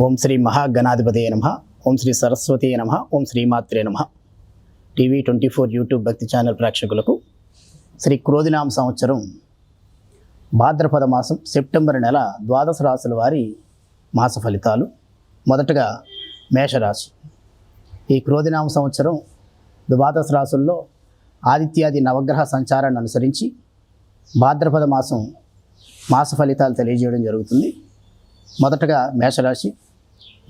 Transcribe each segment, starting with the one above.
ఓం శ్రీ మహాగణాధిపతయ నమః. ఓం శ్రీ సరస్వతీ నమః. ఓం శ్రీమాత్రే నమః. TV24 యూట్యూబ్ భక్తి ఛానల్ ప్రేక్షకులకు శ్రీ క్రోధినామ సంవత్సరం భాద్రపద మాసం సెప్టెంబర్ నెల ద్వాదశ రాశుల వారి మాస ఫలితాలు. మొదటగా మేషరాశి. ఈ క్రోధినామ సంవత్సరం ద్వాదశ రాశుల్లో ఆదిత్యాది నవగ్రహ సంచారాన్ని అనుసరించి భాద్రపద మాసం మాస ఫలితాలు తెలియజేయడం జరుగుతుంది. మొదటగా మేషరాశి.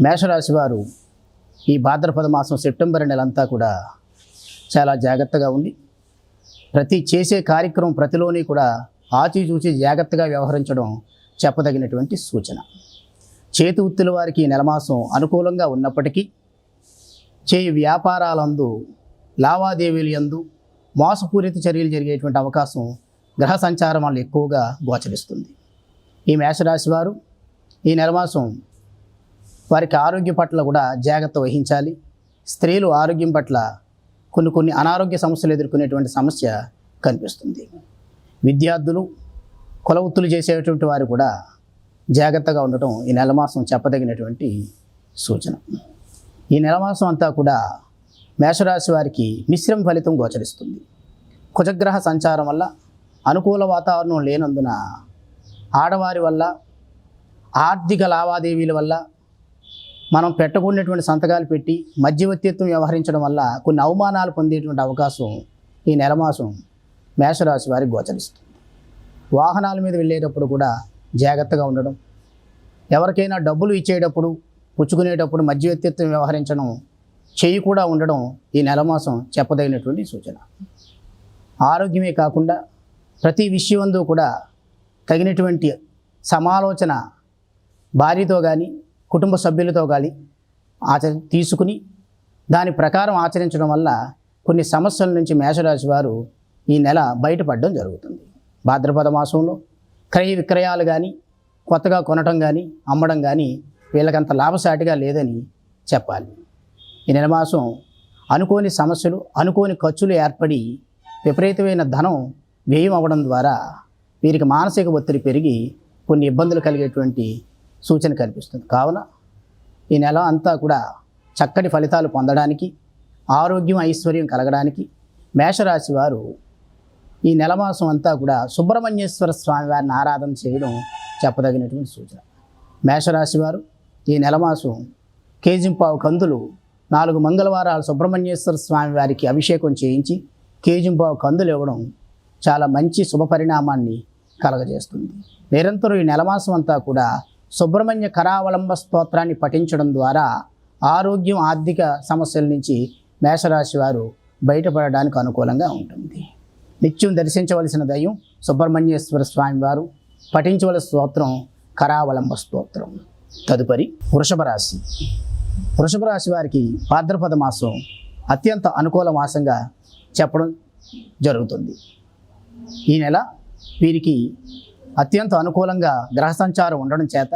మేషరాశి వారు ఈ భాద్రపద మాసం సెప్టెంబర్ నెలంతా కూడా చాలా జాగ్రత్తగా ఉండి ప్రతి చేసే కార్యక్రమం ప్రతిలోని కూడా ఆచిచూచి జాగ్రత్తగా వ్యవహరించడం చెప్పదగినటువంటి సూచన. చేతి వృత్తుల వారికి ఈ నెలమాసం అనుకూలంగా ఉన్నప్పటికీ చేయి వ్యాపారాలందు లావాదేవీలు యందు మోసపూరిత చర్యలు జరిగేటువంటి అవకాశం గ్రహ సంచారం వల్ల ఎక్కువగా గోచరిస్తుంది. ఈ మేషరాశి వారు ఈ నెలమాసం వారికి ఆరోగ్యం పట్ల కూడా జాగ్రత్త వహించాలి. స్త్రీలు ఆరోగ్యం పట్ల కొన్ని అనారోగ్య సమస్యలు ఎదుర్కొనేటువంటి సమస్య కనిపిస్తుంది. విద్యార్థులు కుల వృత్తులు చేసేటువంటి వారు కూడా జాగ్రత్తగా ఉండటం ఈ నెలమాసం చెప్పదగినటువంటి సూచన. ఈ నెలమాసం అంతా కూడా మేషరాశి వారికి మిశ్రమ ఫలితం గోచరిస్తుంది. కుజగ్రహ సంచారం వల్ల అనుకూల వాతావరణం లేనందున ఆడవారి వల్ల ఆర్థిక లావాదేవీల వల్ల మనం పెట్టకూడనటువంటి సంతకాలు పెట్టి మధ్యవర్తిత్వం వ్యవహరించడం వల్ల కొన్ని అవమానాలు పొందేటువంటి అవకాశం ఈ నెలమాసం మేషరాశి వారికి గోచరిస్తుంది. వాహనాల మీద వెళ్ళేటప్పుడు కూడా జాగ్రత్తగా ఉండడం, ఎవరికైనా డబ్బులు ఇచ్చేటప్పుడు పుచ్చుకునేటప్పుడు మధ్యవర్తిత్వం వ్యవహరించడం చేయి కూడా ఉండడం ఈ నెలమాసం చెప్పదగినటువంటి సూచన. ఆరోగ్యమే కాకుండా ప్రతి విషయంలో కూడా తగినటువంటి సమాలోచన భార్యతో కానీ కుటుంబ సభ్యులతో కానీ తీసుకుని దాని ప్రకారం ఆచరించడం వల్ల కొన్ని సమస్యల నుంచి మేషరాశి వారు ఈ నెల బయటపడడం జరుగుతుంది. భాద్రపద మాసంలో క్రయ విక్రయాలు కానీ కొత్తగా కొనటం కానీ అమ్మడం కానీ వీళ్ళకంత లాభసాటిగా లేదని చెప్పాలి. ఈ నెల మాసం అనుకోని సమస్యలు అనుకోని ఖర్చులు ఏర్పడి విపరీతమైన ధనం వ్యయం అవ్వడం ద్వారా వీరికి మానసిక ఒత్తిడి పెరిగి కొన్ని ఇబ్బందులు కలిగేటువంటి సూచన కనిపిస్తుంది. కావున ఈ నెల అంతా కూడా చక్కటి ఫలితాలు పొందడానికి, ఆరోగ్యం ఐశ్వర్యం కలగడానికి మేషరాశి వారు ఈ నెలమాసం అంతా కూడా సుబ్రహ్మణ్యేశ్వర స్వామి వారిని ఆరాధన చేయడం చెప్పదగినటువంటి సూచన. మేషరాశి వారు ఈ నెలమాసం కేజింపావు కందులు 4 మంగళవారాలు సుబ్రహ్మణ్యేశ్వర స్వామి వారికి అభిషేకం చేయించి కేజింపావు కందులు ఇవ్వడం చాలా మంచి శుభ పరిణామాన్ని కలగజేస్తుంది. నిరంతరం ఈ నెలమాసం అంతా కూడా సుబ్రహ్మణ్య కరావలంబ స్తోత్రాన్ని పఠించడం ద్వారా ఆరోగ్యం ఆర్థిక సమస్యల నుంచి మేషరాశి వారు బయటపడడానికి అనుకూలంగా ఉంటుంది. నిత్యం దర్శించవలసిన దైవం సుబ్రహ్మణ్యేశ్వర స్వామి వారు, పఠించవలసిన స్తోత్రం కరావలంబ స్తోత్రం. తదుపరి వృషభ రాశి. వృషభ రాశి వారికి భాద్రపద మాసం అత్యంత అనుకూల మాసంగా చెప్పడం జరుగుతుంది. ఈ నెల వీరికి అత్యంత అనుకూలంగా గ్రహ సంచారం ఉండడం చేత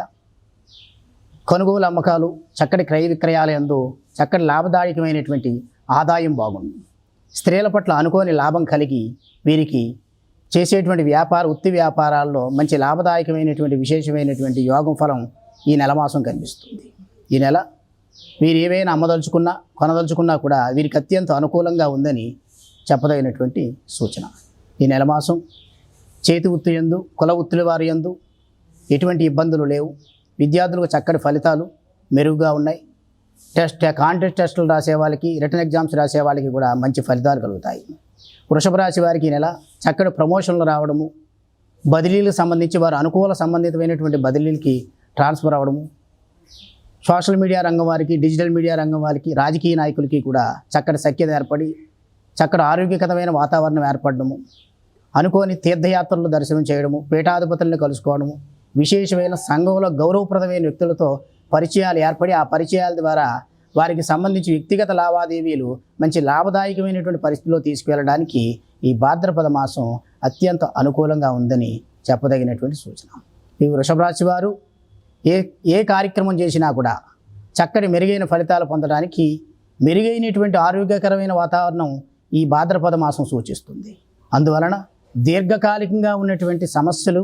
కొనుగోలు అమ్మకాలు చక్కటి క్రయ విక్రయాల యందు చక్కటి లాభదాయకమైనటువంటి ఆదాయం బాగుంది. స్త్రీల పట్ల అనుకోని లాభం కలిగి వీరికి చేసేటువంటి వృత్తి వ్యాపారాల్లో మంచి లాభదాయకమైనటువంటి విశేషమైనటువంటి యోగం ఫలం ఈ నెలమాసం కనిపిస్తుంది. ఈ నెల వీరు ఏవైనా అమ్మదలుచుకున్నా కొనదలుచుకున్నా కూడా వీరికి అత్యంత అనుకూలంగా ఉందని చెప్పదగినటువంటి సూచన. ఈ నెలమాసం చేతి వృత్తి యందు కుల వృత్తుల వారి యందు ఎటువంటి ఇబ్బందులు లేవు. విద్యార్థులకు చక్కటి ఫలితాలు మెరుగుగా ఉన్నాయి. కాంటెస్ట్ టెస్టులు రాసే వాళ్ళకి, రిటర్న్ ఎగ్జామ్స్ రాసే వాళ్ళకి కూడా మంచి ఫలితాలు కలుగుతాయి. వృషభ రాశి వారికి ఈ నెల చక్కటి ప్రమోషన్లు రావడము, బదిలీలకు సంబంధించి వారు అనుకూల సంబంధితమైనటువంటి బదిలీలకి ట్రాన్స్ఫర్ అవ్వడము, సోషల్ మీడియా రంగం వారికి, డిజిటల్ మీడియా రంగం వారికి, రాజకీయ నాయకులకి కూడా చక్కటి సఖ్యత ఏర్పడి చక్కటి ఆరోగ్యకరమైన వాతావరణం ఏర్పడము, అనుకోని తీర్థయాత్రలు దర్శనం చేయడము, పీఠాధిపతులను కలుసుకోవడము, విశేషమైన సంఘంలో గౌరవప్రదమైన వ్యక్తులతో పరిచయాలు ఏర్పడి ఆ పరిచయాల ద్వారా వారికి సంబంధించి వ్యక్తిగత లావాదేవీలు మంచి లాభదాయకమైనటువంటి పరిస్థితిలో తీసుకువెళ్ళడానికి ఈ భాద్రపద మాసం అత్యంత అనుకూలంగా ఉందని చెప్పదగినటువంటి సూచన. ఈ వృషభ రాశి వారు ఏ కార్యక్రమం చేసినా కూడా చక్కటి మెరుగైన ఫలితాలు పొందడానికి మెరుగైనటువంటి ఆరోగ్యకరమైన వాతావరణం ఈ భాద్రపద మాసం సూచిస్తుంది. అందువలన దీర్ఘకాలికంగా ఉన్నటువంటి సమస్యలు,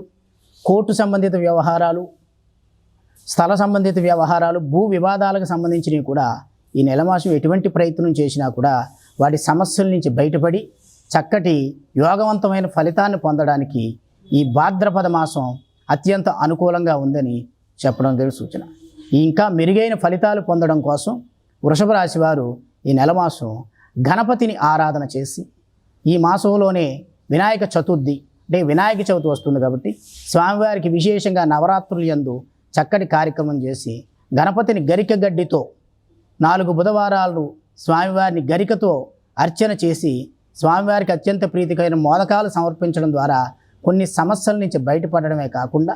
కోర్టు సంబంధిత వ్యవహారాలు, స్థల సంబంధిత వ్యవహారాలు, భూ వివాదాలకు సంబంధించినవి కూడా ఈ నెల మాసం ఎటువంటి ప్రయత్నం చేసినా కూడా వాటి సమస్యల నుంచి బయటపడి చక్కటి యోగవంతమైన ఫలితాన్ని పొందడానికి ఈ భాద్రపద మాసం అత్యంత అనుకూలంగా ఉందని చెప్పడం జరిగిన సూచన. ఇంకా మెరుగైన ఫలితాలు పొందడం కోసం వృషభ రాశి వారు ఈ నెల మాసం గణపతిని ఆరాధన చేసి, ఈ మాసంలోనే వినాయక చతుర్థి అంటే వినాయక చవితి వస్తుంది కాబట్టి స్వామివారికి విశేషంగా నవరాత్రుల యందు చక్కటి కార్యక్రమం చేసి గణపతిని గరిక గడ్డితో 4 బుధవారాలు స్వామివారిని గరికతో అర్చన చేసి స్వామివారికి అత్యంత ప్రీతికరమైన మోదకాలు సమర్పించడం ద్వారా కొన్ని సమస్యల నుంచి బయటపడడమే కాకుండా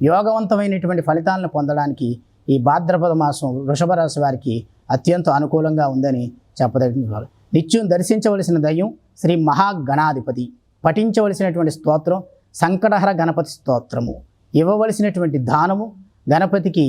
యోగవంతమైనటువంటి ఫలితాలను పొందడానికి ఈ భాద్రపద మాసం వృషభ రాశి వారికి అత్యంత అనుకూలంగా ఉందని చెప్పదగిన. నిత్యం దర్శించవలసిన దయ్యం శ్రీ మహాగణాధిపతి, పఠించవలసినటువంటి స్తోత్రం సంకటహర గణపతి స్తోత్రము, ఇవ్వవలసినటువంటి దానము గణపతికి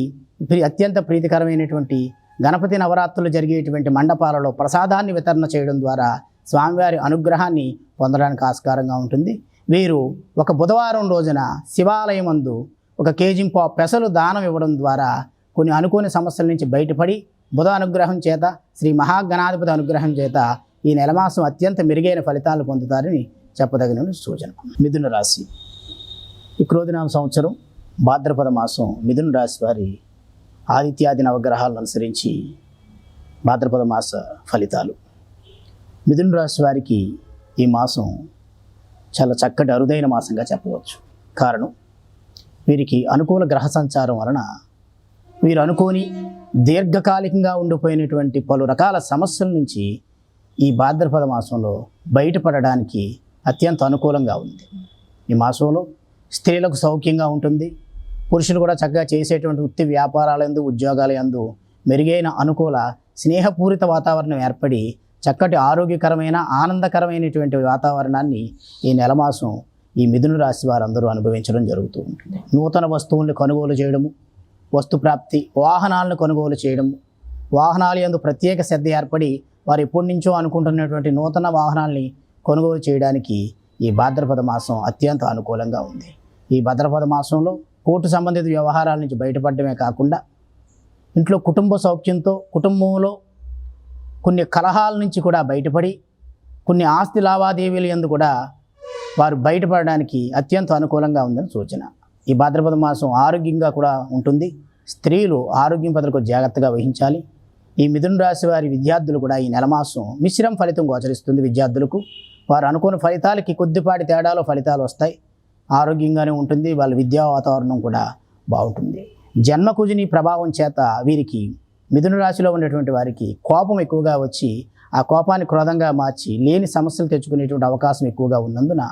అత్యంత ప్రీతికరమైనటువంటి గణపతి నవరాత్రులు జరిగేటువంటి మండపాలలో ప్రసాదాన్ని వితరణ చేయడం ద్వారా స్వామివారి అనుగ్రహాన్ని పొందడానికి ఆస్కారంగా ఉంటుంది. వీరు ఒక బుధవారం రోజున శివాలయం నందు 1 కేజీ పెసలు దానం ఇవ్వడం ద్వారా కొన్ని అనుకోని సమస్యల నుంచి బయటపడి బుధ అనుగ్రహం చేత, శ్రీ మహాగణాధిపతి అనుగ్రహం చేత ఈ నెలమాసం అత్యంత మెరుగైన ఫలితాలు పొందుతారని చెప్పదగిన సూచన. మిథున రాశి. ఈ క్రోధినామ సంవత్సరం భాద్రపద మాసం మిథున రాశి వారి ఆదిత్యాది నవగ్రహాలను అనుసరించి భాద్రపద మాస ఫలితాలు. మిథున రాశి వారికి ఈ మాసం చాలా చక్కటి అరుదైన మాసంగా చెప్పవచ్చు. కారణం, వీరికి అనుకూల గ్రహ సంచారం వలన వీరు అనుకోని దీర్ఘకాలికంగా ఉండిపోయినటువంటి పలు రకాల సమస్యల నుంచి ఈ భాద్రపద మాసంలో బయటపడడానికి అత్యంత అనుకూలంగా ఉంది. ఈ మాసంలో స్త్రీలకు సౌఖ్యంగా ఉంటుంది. పురుషులు కూడా చక్కగా చేసేటువంటి వృత్తి వ్యాపారాలందు, ఉద్యోగాల యందు మెరుగైన అనుకూల స్నేహపూరిత వాతావరణం ఏర్పడి చక్కటి ఆరోగ్యకరమైన ఆనందకరమైనటువంటి వాతావరణాన్ని ఈ నెల మాసం ఈ మిథున రాశి వారందరూ అనుభవించడం జరుగుతూ ఉంటుంది. నూతన వస్తువులను కొనుగోలు చేయడము, వస్తు ప్రాప్తి, వాహనాలను కొనుగోలు చేయడము, వాహనాల యందు ప్రత్యేక శ్రద్ధ ఏర్పడి వారు ఎప్పటి నుంచో అనుకుంటున్నటువంటి నూతన వాహనాల్ని కొనుగోలు చేయడానికి ఈ భాద్రపద మాసం అత్యంత అనుకూలంగా ఉంది. ఈ భాద్రపద మాసంలో కోర్టు సంబంధిత వ్యవహారాల నుంచి బయటపడమే కాకుండా ఇంట్లో కుటుంబ సౌఖ్యంతో, కుటుంబంలో కొన్ని కలహాల నుంచి కూడా బయటపడి కొన్ని ఆస్తి లావాదేవీల యందు కూడా వారు బయటపడడానికి అత్యంత అనుకూలంగా ఉందని సూచన. ఈ భాద్రపద మాసం ఆరోగ్యంగా కూడా ఉంటుంది. స్త్రీలు ఆరోగ్యం పట్ల జాగ్రత్తగా వహించాలి. ఈ మిథున రాశి వారి విద్యార్థులు కూడా ఈ నెల మాసం మిశ్రమ ఫలితం గోచరిస్తుంది. విద్యార్థులకు వారు అనుకున్న ఫలితాలకి కొద్దిపాటి తేడాలో ఫలితాలు వస్తాయి. ఆరోగ్యంగానే ఉంటుంది. వాళ్ళ విద్యా వాతావరణం కూడా బాగుంటుంది. జన్మకుజుని ప్రభావం చేత వీరికి మిథున రాశిలో ఉన్నటువంటి వారికి కోపం ఎక్కువగా వచ్చి ఆ కోపాన్ని క్రోధంగా మార్చి లేని సమస్యలు తెచ్చుకునేటువంటి అవకాశం ఎక్కువగా ఉన్నందున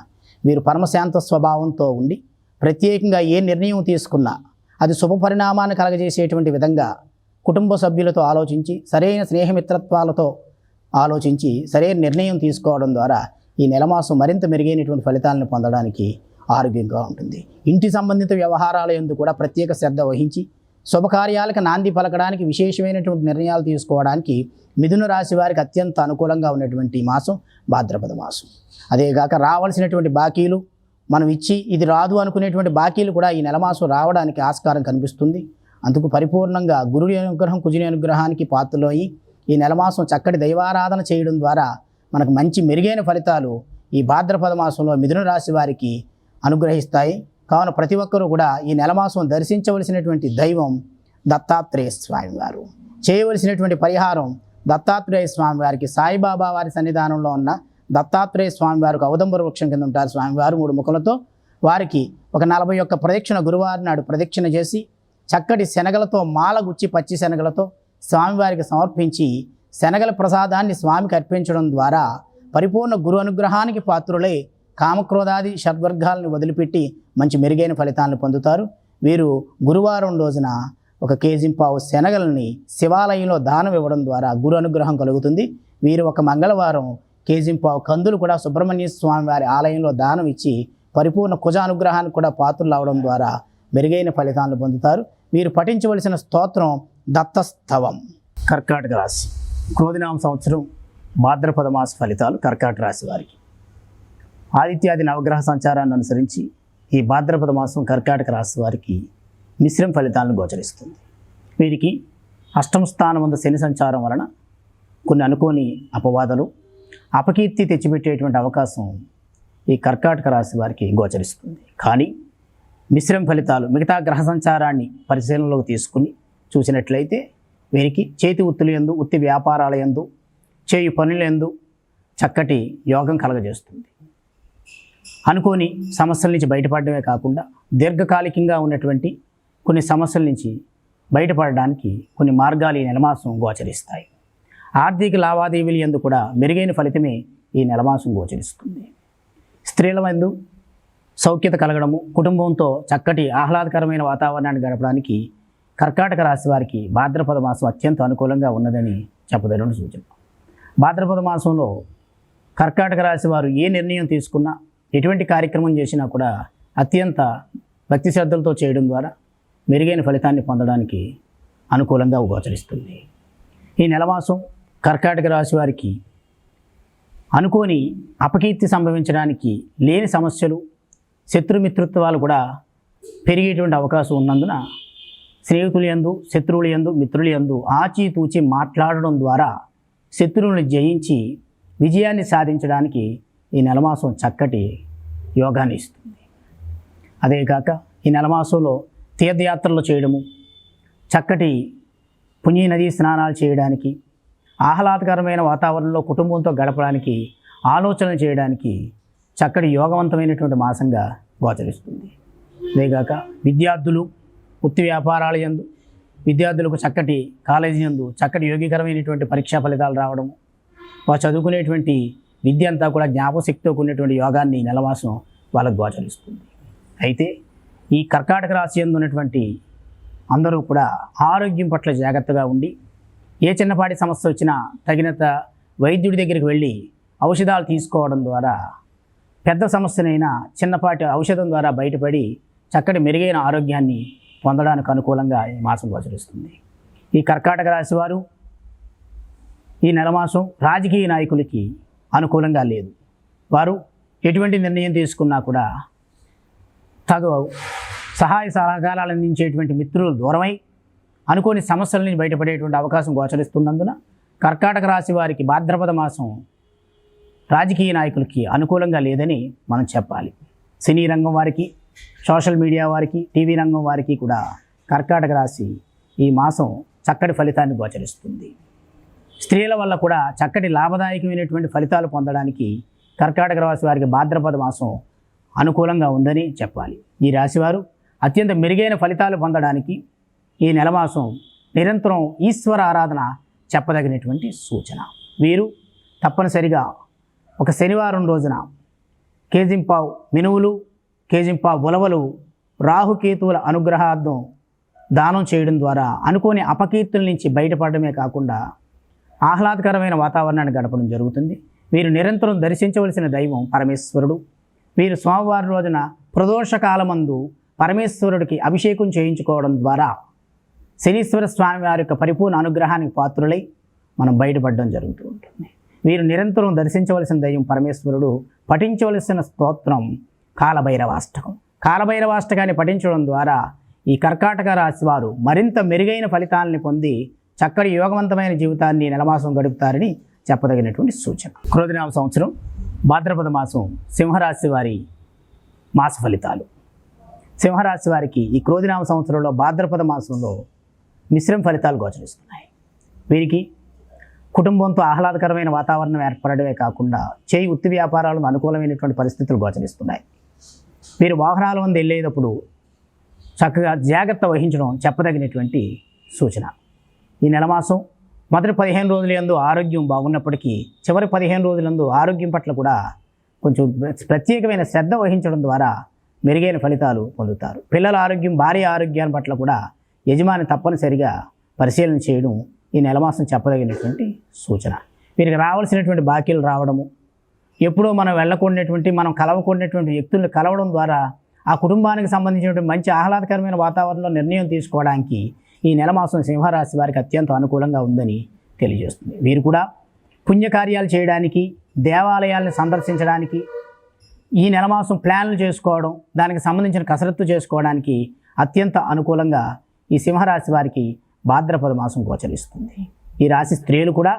వీరు పరమశాంత స్వభావంతో ఉండి ప్రత్యేకంగా ఏ నిర్ణయం తీసుకున్నా అది శుభ పరిణామాన్ని కలగజేసేటువంటి విధంగా కుటుంబ సభ్యులతో ఆలోచించి, సరైన స్నేహమిత్రత్వాలతో ఆలోచించి సరైన నిర్ణయం తీసుకోవడం ద్వారా ఈ నెల మాసం మరింత మెరుగైనటువంటి ఫలితాలను పొందడానికి ఆరోగ్యంగా ఉంటుంది. ఇంటి సంబంధిత వ్యవహారాల యందు కూడా ప్రత్యేక శ్రద్ధ వహించి శుభకార్యాలకు నాంది పలకడానికి, విశేషమైనటువంటి నిర్ణయాలు తీసుకోవడానికి మిథున రాశి వారికి అత్యంత అనుకూలంగా ఉన్నటువంటి మాసం భాద్రపద మాసం. అదేగాక రావాల్సినటువంటి బాకీలు మనం ఇచ్చి ఇది రాదు అనుకునేటువంటి బాకీలు కూడా ఈ నెల మాసం రావడానికి ఆస్కారం కనిపిస్తుంది. అందుకు పరిపూర్ణంగా గురుడి అనుగ్రహం, కుజుని అనుగ్రహానికి పాత్రలోయి ఈ నెల మాసం చక్కటి దైవారాధన చేయడం ద్వారా మనకు మంచి మెరుగైన ఫలితాలు ఈ భాద్రపద మాసంలో మిథున రాశి వారికి అనుగ్రహిస్తాయి. కావున ప్రతి ఒక్కరూ కూడా ఈ నెల మాసం దర్శించవలసినటువంటి దైవం దత్తాత్రేయ స్వామివారు. చేయవలసినటువంటి పరిహారం దత్తాత్రేయ స్వామివారికి సాయిబాబా వారి సన్నిధానంలో ఉన్న దత్తాత్రేయ స్వామివారికి ఔదంబర వృక్షం కింద ఉంటారు స్వామివారు 3 ముఖలతో. వారికి ఒక 41 ప్రదక్షిణ గురువారం నాడు ప్రదక్షిణ చేసి చక్కటి శనగలతో మాల గుచ్చి పచ్చి శనగలతో స్వామివారికి సమర్పించి శనగల ప్రసాదాన్ని స్వామికి అర్పించడం ద్వారా పరిపూర్ణ గురు అనుగ్రహానికి పాత్రులై కామక్రోధాది షడ్వర్గాలను వదిలిపెట్టి మంచి మెరుగైన ఫలితాలను పొందుతారు. వీరు గురువారం రోజున 1 కేజీ శనగలని శివాలయంలో దానం ఇవ్వడం ద్వారా గురు అనుగ్రహం కలుగుతుంది. వీరు ఒక మంగళవారం 1 కేజీ కందులు కూడా సుబ్రహ్మణ్య స్వామి వారి ఆలయంలో దానం ఇచ్చి పరిపూర్ణ కుజ అనుగ్రహానికి కూడా పాత్రలు అవడం ద్వారా మెరుగైన ఫలితాలను పొందుతారు. వీరు పఠించవలసిన స్తోత్రం దత్తస్తవం. కర్కాటక రాశి. క్రోధినామ సంవత్సరం భాద్రపద మాస ఫలితాలు కర్కాటక రాశి వారికి. ఆదిత్యాది నవగ్రహ సంచారాన్ని అనుసరించి ఈ భాద్రపద మాసం కర్కాటక రాశి వారికి మిశ్రమ ఫలితాలను గోచరిస్తుంది. వీరికి అష్టమ స్థానం వద్ద శని సంచారం వలన కొన్ని అనుకోని అపవాదాలు, అపకీర్తి తెచ్చిపెట్టేటువంటి అవకాశం ఈ కర్కాటక రాశి వారికి గోచరిస్తుంది. కానీ మిశ్రమ ఫలితాలు మిగతా గ్రహ సంచారాన్ని పరిశీలనలోకి తీసుకుని చూసినట్లయితే వీరికి చేతి వృత్తుల యందు, వృత్తి వ్యాపారాల యందు, చేయు పనుల యందు చక్కటి యోగం కలగజేస్తుంది. అనుకోని సమస్యల నుంచి బయటపడడమే కాకుండా దీర్ఘకాలికంగా ఉన్నటువంటి కొన్ని సమస్యల నుంచి బయటపడడానికి కొన్ని మార్గాలు ఈ నెలమాసం గోచరిస్తాయి. ఆర్థిక లావాదేవీల యందు కూడా మెరుగైన ఫలితమే ఈ నెలమాసం గోచరిస్తుంది. స్త్రీల యందు సౌఖ్యత కలగడము, కుటుంబంతో చక్కటి ఆహ్లాదకరమైన వాతావరణాన్ని గడపడానికి కర్కాటక రాశి వారికి భాద్రపద మాసం అత్యంత అనుకూలంగా ఉన్నదని చెప్పదగిన సూచన. భాద్రపద మాసంలో కర్కాటక రాశి వారు ఏ నిర్ణయం తీసుకున్నా, ఎటువంటి కార్యక్రమం చేసినా కూడా అత్యంత భక్తి శ్రద్ధలతో చేయడం ద్వారా మెరుగైన ఫలితాన్ని పొందడానికి అనుకూలంగా గోచరిస్తుంది. ఈ నెలమాసం కర్కాటక రాశి వారికి అనుకోని అపకీర్తి సంభవించడానికి, లేని సమస్యలు, శత్రుమిత్రుత్వాలు కూడా పెరిగేటువంటి అవకాశం ఉన్నందున స్నేహితుల యందు, శత్రువుల యందు, మిత్రుల యందు ఆచితూచి మాట్లాడడం ద్వారా శత్రువులను జయించి విజయాన్ని సాధించడానికి ఈ నెలమాసం చక్కటి యోగాన్ని ఇస్తుంది. అదేకాక ఈ నెలమాసంలో తీర్థయాత్రలు చేయడము, చక్కటి పుణ్య నదీ స్నానాలు చేయడానికి, ఆహ్లాదకరమైన వాతావరణంలో కుటుంబంతో గడపడానికి, ఆలోచనలు చేయడానికి చక్కటి యోగవంతమైనటువంటి మాసంగా గోచరిస్తుంది. అదేగాక విద్యార్థులు వృత్తి వ్యాపారాల యందు, విద్యార్థులకు చక్కటి కాలేజీ యందు చక్కటి యోగికరమైనటువంటి పరీక్షా ఫలితాలు రావడము, వారు చదువుకునేటువంటి విద్య అంతా కూడా జ్ఞాపశక్తితో కూడినటువంటి యోగాన్ని నెలమాసం వాళ్ళకు గోచరిస్తుంది. అయితే ఈ కర్కాటక రాశి యందు ఉన్నటువంటి అందరూ కూడా ఆరోగ్యం పట్ల జాగ్రత్తగా ఉండి, ఏ చిన్నపాటి సమస్య వచ్చినా తగినంత వైద్యుడి దగ్గరికి వెళ్ళి ఔషధాలు తీసుకోవడం ద్వారా పెద్ద సమస్యనైనా చిన్నపాటి ఔషధం ద్వారా బయటపడి చక్కటి మెరుగైన ఆరోగ్యాన్ని పొందడానికి అనుకూలంగా ఈ మాసం గోచరిస్తుంది. ఈ కర్కాటక రాశి వారు ఈ నెలమాసం రాజకీయ నాయకులకి అనుకూలంగా లేదు. వారు ఎటువంటి నిర్ణయం తీసుకున్నా కూడా తగు సహాయ సహకారాలు అందించేటువంటి మిత్రులు దూరమై అనుకోని సమస్యల నుంచి బయటపడేటువంటి అవకాశం గోచరిస్తున్నందున కర్కాటక రాశి వారికి భాద్రపద మాసం రాజకీయ నాయకులకి అనుకూలంగా లేదని మనం చెప్పాలి. సినీ రంగం వారికి, సోషల్ మీడియా వారికి, టీవీ రంగం వారికి కూడా కర్కాటక రాశి ఈ మాసం చక్కటి ఫలితాన్ని గోచరిస్తుంది. స్త్రీల వల్ల కూడా చక్కటి లాభదాయకమైనటువంటి ఫలితాలు పొందడానికి కర్కాటక రాశి వారికి భాద్రపద మాసం అనుకూలంగా ఉందని చెప్పాలి. ఈ రాశివారు అత్యంత మెరుగైన ఫలితాలు పొందడానికి ఈ నెలమాసం నిరంతరం ఈశ్వర ఆరాధన చెప్పదగినటువంటి సూచన. వీరు తప్పనిసరిగా ఒక శనివారం రోజున కేజింపావు మినువులు, కేజింపావు ఉలవలు రాహుకేతువుల అనుగ్రహార్థం దానం చేయడం ద్వారా అనుకోని అపకీర్తుల నుంచి బయటపడమే కాకుండా ఆహ్లాదకరమైన వాతావరణాన్ని గడపడం జరుగుతుంది. వీరు నిరంతరం దర్శించవలసిన దైవం పరమేశ్వరుడు. వీరు సోమవారం రోజున ప్రదోషకాలమందు పరమేశ్వరుడికి అభిషేకం చేయించుకోవడం ద్వారా శనీశ్వర స్వామి వారి యొక్క పరిపూర్ణ అనుగ్రహానికి పాత్రులై మనం బయటపడడం జరుగుతూ ఉంటుంది. వీరు నిరంతరం దర్శించవలసిన దైవం పరమేశ్వరుడు. పఠించవలసిన స్తోత్రం కాలభైరవాష్టకం. కాలభైరవాష్టకాన్ని పఠించడం ద్వారా ఈ కర్కాటక రాశి వారు మరింత మెరుగైన ఫలితాలని పొంది చక్కటి యోగవంతమైన జీవితాన్ని నెలమాసం గడుపుతారని చెప్పదగినటువంటి సూచన. క్రోధినామ సంవత్సరం భాద్రపద మాసం సింహరాశి వారి మాస ఫలితాలు. సింహరాశి వారికి ఈ క్రోధినామ సంవత్సరంలో భాద్రపద మాసంలో మిశ్రమ ఫలితాలు గోచరిస్తున్నాయి. వీరికి కుటుంబంతో ఆహ్లాదకరమైన వాతావరణం ఏర్పడమే కాకుండా చేయి వృత్తి వ్యాపారాలకు అనుకూలమైనటువంటి పరిస్థితులు గోచరిస్తున్నాయి. వీరు వాహనాల వద్ద వెళ్ళేటప్పుడు చక్కగా జాగ్రత్త వహించడం చెప్పదగినటువంటి సూచన. ఈ నెలమాసం మొదటి 15 రోజుల యందు ఆరోగ్యం బాగున్నప్పటికీ చివరి 15 రోజులందు ఆరోగ్యం పట్ల కూడా కొంచెం ప్రత్యేకమైన శ్రద్ధ వహించడం ద్వారా మెరుగైన ఫలితాలు పొందుతారు. పిల్లల ఆరోగ్యం, భార్య ఆరోగ్యాన్ని పట్ల కూడా యజమాని తప్పనిసరిగా పరిశీలన చేయడం ఈ నెలమాసం చెప్పదగినటువంటి సూచన. వీరికి రావాల్సినటువంటి బాకీలు రావడము, ఎప్పుడో మనం వెళ్ళకూడనటువంటి, మనం కలవకూడనటువంటి వ్యక్తులను కలవడం ద్వారా ఆ కుటుంబానికి సంబంధించినటువంటి మంచి ఆహ్లాదకరమైన వాతావరణంలో నిర్ణయం తీసుకోవడానికి ఈ నెలమాసం సింహరాశి వారికి అత్యంత అనుకూలంగా ఉందని తెలియజేస్తుంది. వీరు కూడా పుణ్యకార్యాలు చేయడానికి, దేవాలయాలను సందర్శించడానికి, ఈ నెలమాసం ప్లాన్లు చేసుకోవడం, దానికి సంబంధించిన కసరత్తు చేసుకోవడానికి అత్యంత అనుకూలంగా ఈ సింహరాశి వారికి భాద్రపద మాసం గోచరిస్తుంది. ఈ రాశి స్త్రీలు కూడా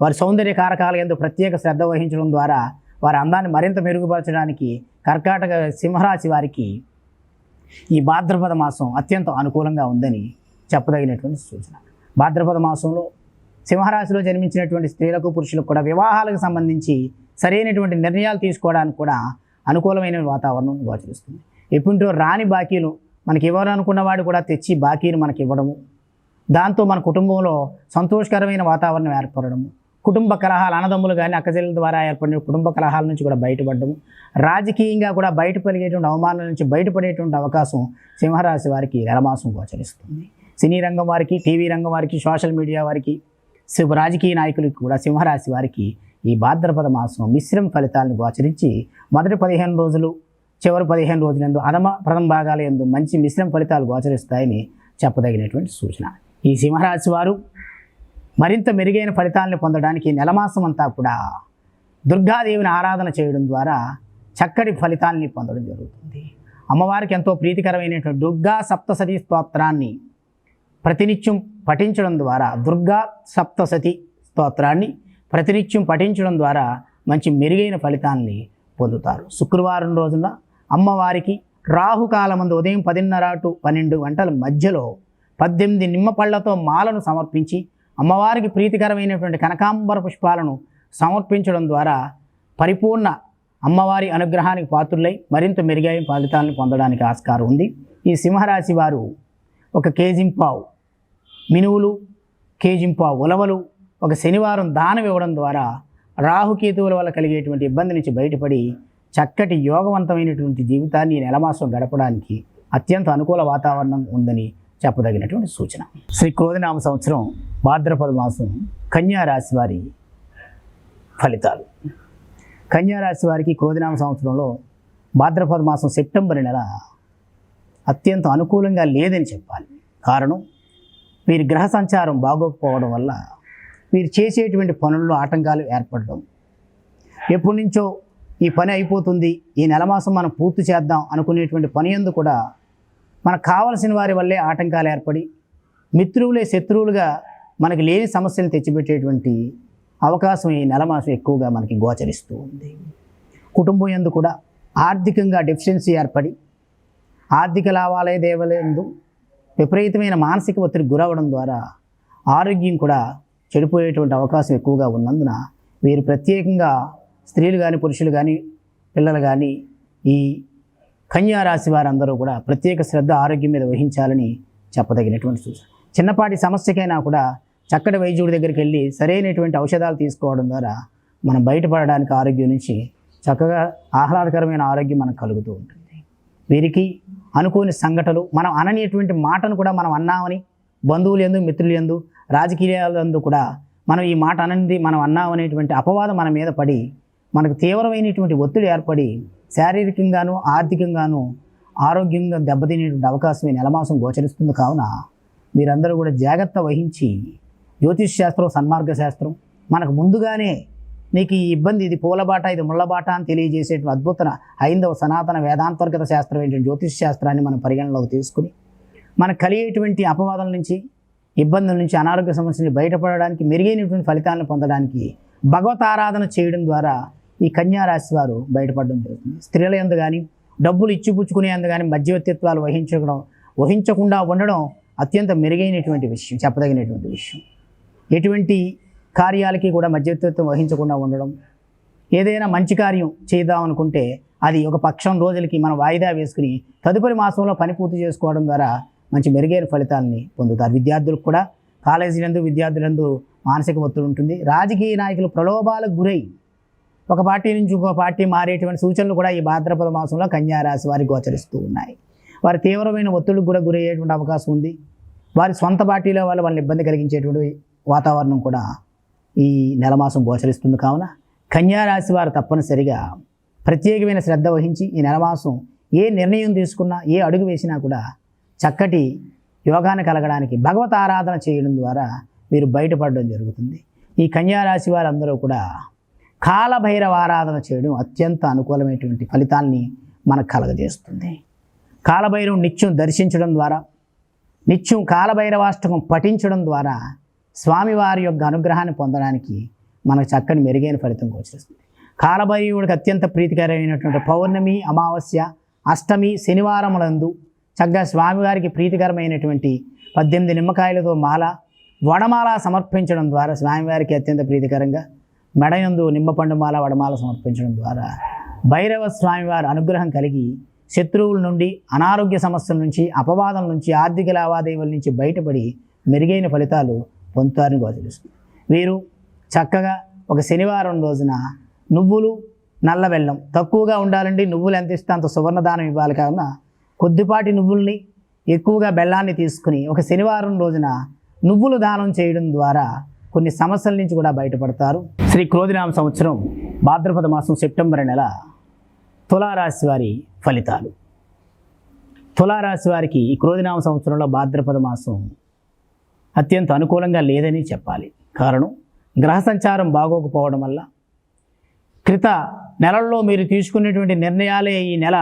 వారి సౌందర్య కారకాల యందు ప్రత్యేక శ్రద్ధ వహించడం ద్వారా వారి అందాన్ని మరింత మెరుగుపరచడానికి కర్కాటక సింహరాశి వారికి ఈ భాద్రపద మాసం అత్యంత అనుకూలంగా ఉందని చెప్పదగినటువంటి సూచన. భాద్రపద మాసంలో సింహరాశిలో జన్మించినటువంటి స్త్రీలకు పురుషులకు కూడా వివాహాలకు సంబంధించి సరైనటువంటి నిర్ణయాలు తీసుకోవడానికి కూడా అనుకూలమైన వాతావరణం గోచరిస్తుంది. ఎప్పుడో రాని బాకీలు మనకి ఇవ్వాలనుకున్న వాడు కూడా తెచ్చి బాకీలు మనకి ఇవ్వడము, దాంతో మన కుటుంబంలో సంతోషకరమైన వాతావరణం ఏర్పడము, కుటుంబ కలహాలు అన్నదమ్ములు కానీ అక్కచెల్లెల ద్వారా ఏర్పడిన కుటుంబ కలహాల నుంచి కూడా బయటపడము, రాజకీయంగా కూడా బయటపడిగేటువంటి అవమానాల నుంచి బయటపడేటువంటి అవకాశం సింహరాశి వారికి నెలమాసం గోచరిస్తుంది. సినీ రంగం వారికి, టీవీ రంగం వారికి, సోషల్ మీడియా వారికి, రాజకీయ నాయకులకి కూడా సింహరాశి వారికి ఈ భాద్రపద మాసం మిశ్రమ ఫలితాలను గోచరించి మొదటి 15 రోజులు చివరి 15 రోజులందు అధమ ప్రథమ భాగాల యందు మంచి మిశ్రమ ఫలితాలు గోచరిస్తాయని చెప్పదగినటువంటి సూచన. ఈ సింహరాశి వారు మరింత మెరుగైన ఫలితాలను పొందడానికి నెలమాసం అంతా కూడా దుర్గాదేవిని ఆరాధన చేయడం ద్వారా చక్కటి ఫలితాలని పొందడం జరుగుతుంది. అమ్మవారికి ఎంతో ప్రీతికరమైనటువంటి దుర్గా సప్తసతి స్తోత్రాన్ని ప్రతినిత్యం పఠించడం ద్వారా, దుర్గా సప్తసతి స్తోత్రాన్ని ప్రతినిత్యం పఠించడం ద్వారా మంచి మెరుగైన ఫలితాన్ని పొందుతారు. శుక్రవారం రోజున అమ్మవారికి రాహుకాలమందు ఉదయం 10:30 to 12 గంటల మధ్యలో 18 నిమ్మ పళ్ళతో మాలను సమర్పించి అమ్మవారికి ప్రీతికరమైనటువంటి కనకాంబర పుష్పాలను సమర్పించడం ద్వారా పరిపూర్ణ అమ్మవారి అనుగ్రహానికి పాత్రులై మరింత మెరుగైన ఫలితాలను పొందడానికి ఆస్కారం ఉంది. ఈ సింహరాశి వారు 1 కేజింపావు మినువులు, కేజింపావు ఉలవలు ఒక శనివారం దానం ఇవ్వడం ద్వారా రాహుకేతువుల వల్ల కలిగేటువంటి ఇబ్బంది నుంచి బయటపడి చక్కటి యోగవంతమైనటువంటి జీవితాన్ని ఈ నెలమాసం గడపడానికి అత్యంత అనుకూల వాతావరణం ఉందని చెప్పదగినటువంటి సూచన. శ్రీ క్రోధినామ సంవత్సరం భాద్రపద మాసం కన్యా రాశి వారి ఫలితాలు. కన్యా రాశి వారికి క్రోధినామ సంవత్సరంలో భాద్రపద మాసం సెప్టెంబర్ నెల అత్యంత అనుకూలంగా లేదని చెప్పాలి. కారణం, వీరి గ్రహ సంచారం బాగోకపోవడం వల్ల వీరు చేసేటువంటి పనుల్లో ఆటంకాలు ఏర్పడడం, ఎప్పటి నుంచో ఈ పని అయిపోతుంది, ఈ నెలమాసం మనం పూర్తి చేద్దాం అనుకునేటువంటి పని యందు కూడా మనకు కావలసిన వారి వల్లే ఆటంకాలు ఏర్పడి మిత్రువులే శత్రువులుగా మనకి లేని సమస్యలు తెచ్చిపెట్టేటువంటి అవకాశం ఈ నెలమాసం ఎక్కువగా మనకి గోచరిస్తూ ఉంది. కుటుంబం యందు కూడా ఆర్థికంగా డెఫిషియన్సీ ఏర్పడి ఆర్థిక లావాదేవీలందు విపరీతమైన మానసిక ఒత్తిడికి గురవడం ద్వారా ఆరోగ్యం కూడా చెడిపోయేటువంటి అవకాశం ఎక్కువగా ఉన్నందున వీరు ప్రత్యేకంగా స్త్రీలు కానీ పురుషులు కానీ పిల్లలు కానీ ఈ కన్యా రాశి వారందరూ కూడా ప్రత్యేక శ్రద్ధ ఆరోగ్యం మీద వహించాలని చెప్పదగినటువంటి సూచన. చిన్నపాటి సమస్యకైనా కూడా చక్కటి వైద్యుడి దగ్గరికి వెళ్ళి సరైనటువంటి ఔషధాలు తీసుకోవడం ద్వారా మనం బయటపడడానికి ఆరోగ్యం నుంచి చక్కగా ఆహ్లాదకరమైన ఆరోగ్యం మనకు కలుగుతూ ఉంటుంది. వీరికి అనుకోని సంఘటనలు, మనం అననేటువంటి మాటను కూడా మనం అన్నామని బంధువులు ఎందు, మిత్రులు ఎందు, రాజకీయాలందు కూడా మనం ఈ మాట అనేది మనం అన్నామనేటువంటి అపవాదం మన మీద పడి మనకు తీవ్రమైనటువంటి ఒత్తిడి ఏర్పడి శారీరకంగాను ఆర్థికంగాను ఆరోగ్యంగా దెబ్బతినేటువంటి అవకాశం ఈ నెలమాసం గోచరిస్తుంది. కావున మీరందరూ కూడా జాగ్రత్త వహించి జ్యోతిష్ శాస్త్రం, సన్మార్గ శాస్త్రం మనకు ముందుగానే నీకు ఈ ఇబ్బంది, ఇది పూలబాట, ఇది ముళ్ళబాట అని తెలియజేసేటువంటి అద్భుత హైందవ సనాతన వేదాంతర్గత శాస్త్రం ఏంటంటే జ్యోతిష్ శాస్త్రాన్ని మనం పరిగణలోకి తీసుకుని మనకు కలిగేటువంటి అపవాదాల నుంచి, ఇబ్బందుల నుంచి, అనారోగ్య సమస్యల నుంచి బయటపడడానికి, మెరుగైనటువంటి ఫలితాలను పొందడానికి భగవత్ ఆరాధన చేయడం ద్వారా ఈ కన్యా రాశి వారు బయటపడడం జరుగుతుంది. స్త్రీల యందు కానీ డబ్బులు ఇచ్చిపుచ్చుకునే అందు కానీ మధ్యవర్తిత్వాలు వహించకుండా ఉండడం అత్యంత మెరుగైనటువంటి విషయం, చెప్పదగినటువంటి విషయం. ఎటువంటి కార్యాలకి కూడా మధ్యవర్తిత్వం వహించకుండా ఉండడం, ఏదైనా మంచి కార్యం చేద్దాం అనుకుంటే అది ఒక పక్షం రోజులకి మనం వాయిదా వేసుకుని తదుపరి మాసంలో పని పూర్తి చేసుకోవడం ద్వారా మంచి మెరుగైన ఫలితాలని పొందుతారు. విద్యార్థులకు కూడా కాలేజీలందు, విద్యార్థులందు మానసిక ఒత్తిడి ఉంటుంది. రాజకీయ నాయకులు ప్రలోభాలకు గురై ఒక పార్టీ నుంచి ఇంకో పార్టీ మారేటువంటి సూచనలు కూడా ఈ భాద్రపద మాసంలో కన్యా రాశి వారికి గోచరిస్తూ ఉన్నాయి. వారి తీవ్రమైన ఒత్తిడికి కూడా గురయ్యేటువంటి అవకాశం ఉంది. వారి సొంత పార్టీలో వాళ్ళని ఇబ్బంది కలిగించేటువంటి వాతావరణం కూడా ఈ నెలమాసం గోచరిస్తుంది. కావున కన్యా రాశి వారు తప్పనిసరిగా ప్రత్యేకమైన శ్రద్ధ వహించి ఈ నెలమాసం ఏ నిర్ణయం తీసుకున్నా, ఏ అడుగు వేసినా కూడా చక్కటి యోగాన్ని కలగడానికి భగవత్ ఆరాధన చేయడం ద్వారా మీరు బయటపడడం జరుగుతుంది. ఈ కన్యా రాశి వారందరూ కూడా కాలభైరవ ఆరాధన చేయడం అత్యంత అనుకూలమైనటువంటి ఫలితాల్ని మనకు కలగజేస్తుంది. కాలభైరవం నిత్యం దర్శించడం ద్వారా, నిత్యం కాలభైరవాష్టకం పఠించడం ద్వారా స్వామివారి యొక్క అనుగ్రహాన్ని పొందడానికి మనకు చక్కని మెరుగైన ఫలితం గోచరిస్తుంది. కాలభైరవుడికి అత్యంత ప్రీతికరమైనటువంటి పౌర్ణమి, అమావాస్య, అష్టమి, శనివారములందు చక్కగా స్వామివారికి ప్రీతికరమైనటువంటి 18 నిమ్మకాయలతో మాల, వడమాల సమర్పించడం ద్వారా స్వామివారికి అత్యంత ప్రీతికరంగా మెడయందు నిమ్మపండు మాల, వడమాల సమర్పించడం ద్వారా భైరవ స్వామివారి అనుగ్రహం కలిగి శత్రువుల నుండి, అనారోగ్య సమస్యల నుంచి, అపవాదం నుంచి, ఆర్థిక లావాదేవీల నుంచి బయటపడి మెరుగైన ఫలితాలు పొందుతారని గోచరిస్తుంది. వీరు చక్కగా ఒక శనివారం రోజున నువ్వులు, నల్ల బెల్లం తక్కువగా ఉండాలండి. నువ్వులు ఎంత ఇస్తే అంత సువర్ణదానం ఇవ్వాలి కావున కొద్దిపాటి నువ్వుల్ని, ఎక్కువగా బెల్లాన్ని తీసుకుని ఒక శనివారం రోజున నువ్వులు దానం చేయడం ద్వారా కొన్ని సమస్యల నుంచి కూడా బయటపడతారు. శ్రీ క్రోధినామ సంవత్సరం భాద్రపద మాసం సెప్టెంబర్ నెల తులారాశి వారి ఫలితాలు. తులారాశి వారికి ఈ క్రోధినామ సంవత్సరంలో భాద్రపద మాసం అత్యంత అనుకూలంగా లేదని చెప్పాలి. కారణం, గ్రహ సంచారం బాగోకపోవడం వల్ల క్రిత నెలల్లో మీరు తీసుకునేటువంటి నిర్ణయాలే ఈ నెల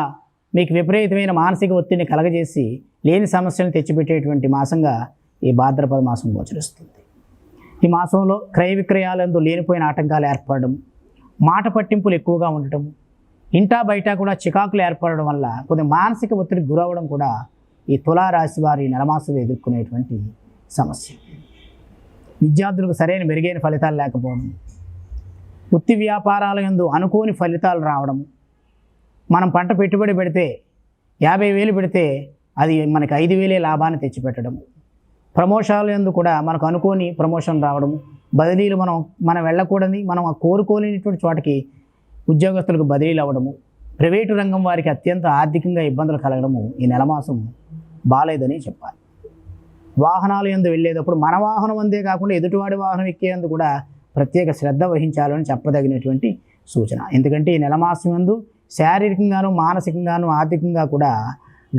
మీకు విపరీతమైన మానసిక ఒత్తిడిని కలగజేసి లేని సమస్యలను తెచ్చిపెట్టేటువంటి మాసంగా ఈ భాద్రపద మాసం గోచరిస్తుంది. ఈ మాసంలో క్రయ విక్రయాలందు లేనిపోయిన ఆటంకాలు ఏర్పడడం, మాట పట్టింపులు ఎక్కువగా ఉండటం, ఇంటా బయట కూడా చికాకులు ఏర్పడడం వల్ల కొన్ని మానసిక ఒత్తిడికి గురవడం కూడా ఈ తులారాశి వారి నెలమాసం ఎదుర్కొనేటువంటి సమస్య. విద్యార్థులకు సరైన మెరుగైన ఫలితాలు లేకపోవడం, వృత్తి వ్యాపారాల యందు అనుకోని ఫలితాలు రావడం, మనం పంట పెట్టుబడి పెడితే 50,000 పెడితే అది మనకి 5,000 లాభాన్ని తెచ్చిపెట్టడం, ప్రమోషన్ల యందు కూడా మనకు అనుకోని ప్రమోషన్ రావడం, బదిలీలు మనం వెళ్ళకూడని, మనం కోరుకోలేనటువంటి చోటకి ఉద్యోగస్తులకు బదిలీలు అవ్వడము, ప్రైవేటు రంగం వారికి అత్యంత ఆర్థికంగా ఇబ్బందులు కలగడము ఈ నెలమాసం బాలేదని చెప్పాలి. వాహనాలు యందు వెళ్ళేటప్పుడు మన వాహనం అందే కాకుండా ఎదుటివాడి వాహనం ఎక్కేందుకు కూడా ప్రత్యేక శ్రద్ధ వహించాలని చెప్పదగినటువంటి సూచన. ఎందుకంటే ఈ నెలమాసం యందు శారీరకంగాను, మానసికంగాను, ఆర్థికంగా కూడా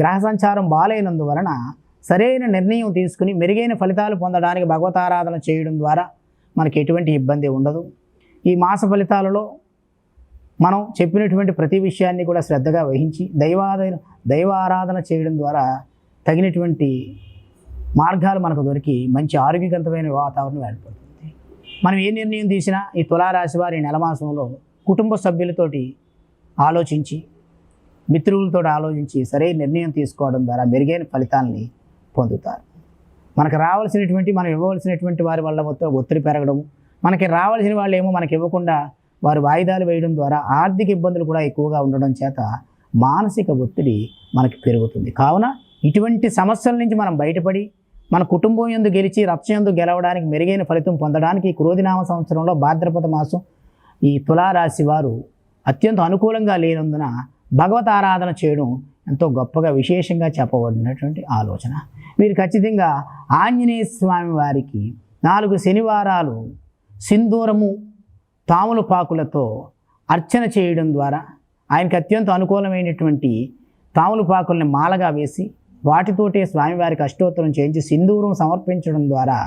గ్రహ సంచారం బాలేనందువలన సరైన నిర్ణయం తీసుకుని మెరుగైన ఫలితాలు పొందడానికి భగవతారాధన చేయడం ద్వారా మనకి ఎటువంటి ఇబ్బంది ఉండదు. ఈ మాస ఫలితాలలో మనం చెప్పినటువంటి ప్రతి విషయాన్ని కూడా శ్రద్ధగా వహించి దైవ ఆరాధన చేయడం ద్వారా తగినటువంటి మార్గాలు మనకు దొరికి మంచి ఆరోగ్యవంతమైన వాతావరణం ఏర్పడుతుంది. మనం ఏ నిర్ణయం తీసినా ఈ తులారాశి వారి నెలమాసంలో కుటుంబ సభ్యులతోటి ఆలోచించి, మిత్రులతో ఆలోచించి సరైన నిర్ణయం తీసుకోవడం ద్వారా మెరుగైన ఫలితాలని పొందుతారు. మనకు రావాల్సినటువంటి, మనం ఇవ్వవలసినటువంటి వారి వల్ల ఒత్తిడి పెరగడం, మనకి రావాల్సిన వాళ్ళు ఏమో మనకి ఇవ్వకుండా వారు వాయిదాలు వేయడం ద్వారా ఆర్థిక ఇబ్బందులు కూడా ఎక్కువగా ఉండడం చేత మానసిక ఒత్తిడి మనకి పెరుగుతుంది. కావున ఇటువంటి సమస్యల నుంచి మనం బయటపడి మన కుటుంబం యందు గెలిచి, రక్ష యందు గెలవడానికి, మెరుగైన ఫలితం పొందడానికి క్రోధినామ సంవత్సరంలో భాద్రపద మాసం ఈ తులారాశి వారు అత్యంత అనుకూలంగా లేనందున భగవత్ ఆరాధన చేయడం ఎంతో గొప్పగా విశేషంగా చెప్పబడినటువంటి ఆలోచన. వీరు ఖచ్చితంగా ఆంజనేయ స్వామి వారికి 4 శనివారాలు సింధూరము, తామలపాకులతో అర్చన చేయడం ద్వారా ఆయనకి అత్యంత అనుకూలమైనటువంటి తామలపాకుల్ని మాలగా వేసి వాటితోటే స్వామివారికి అష్టోత్తరం చేయించి సింధూరం సమర్పించడం ద్వారా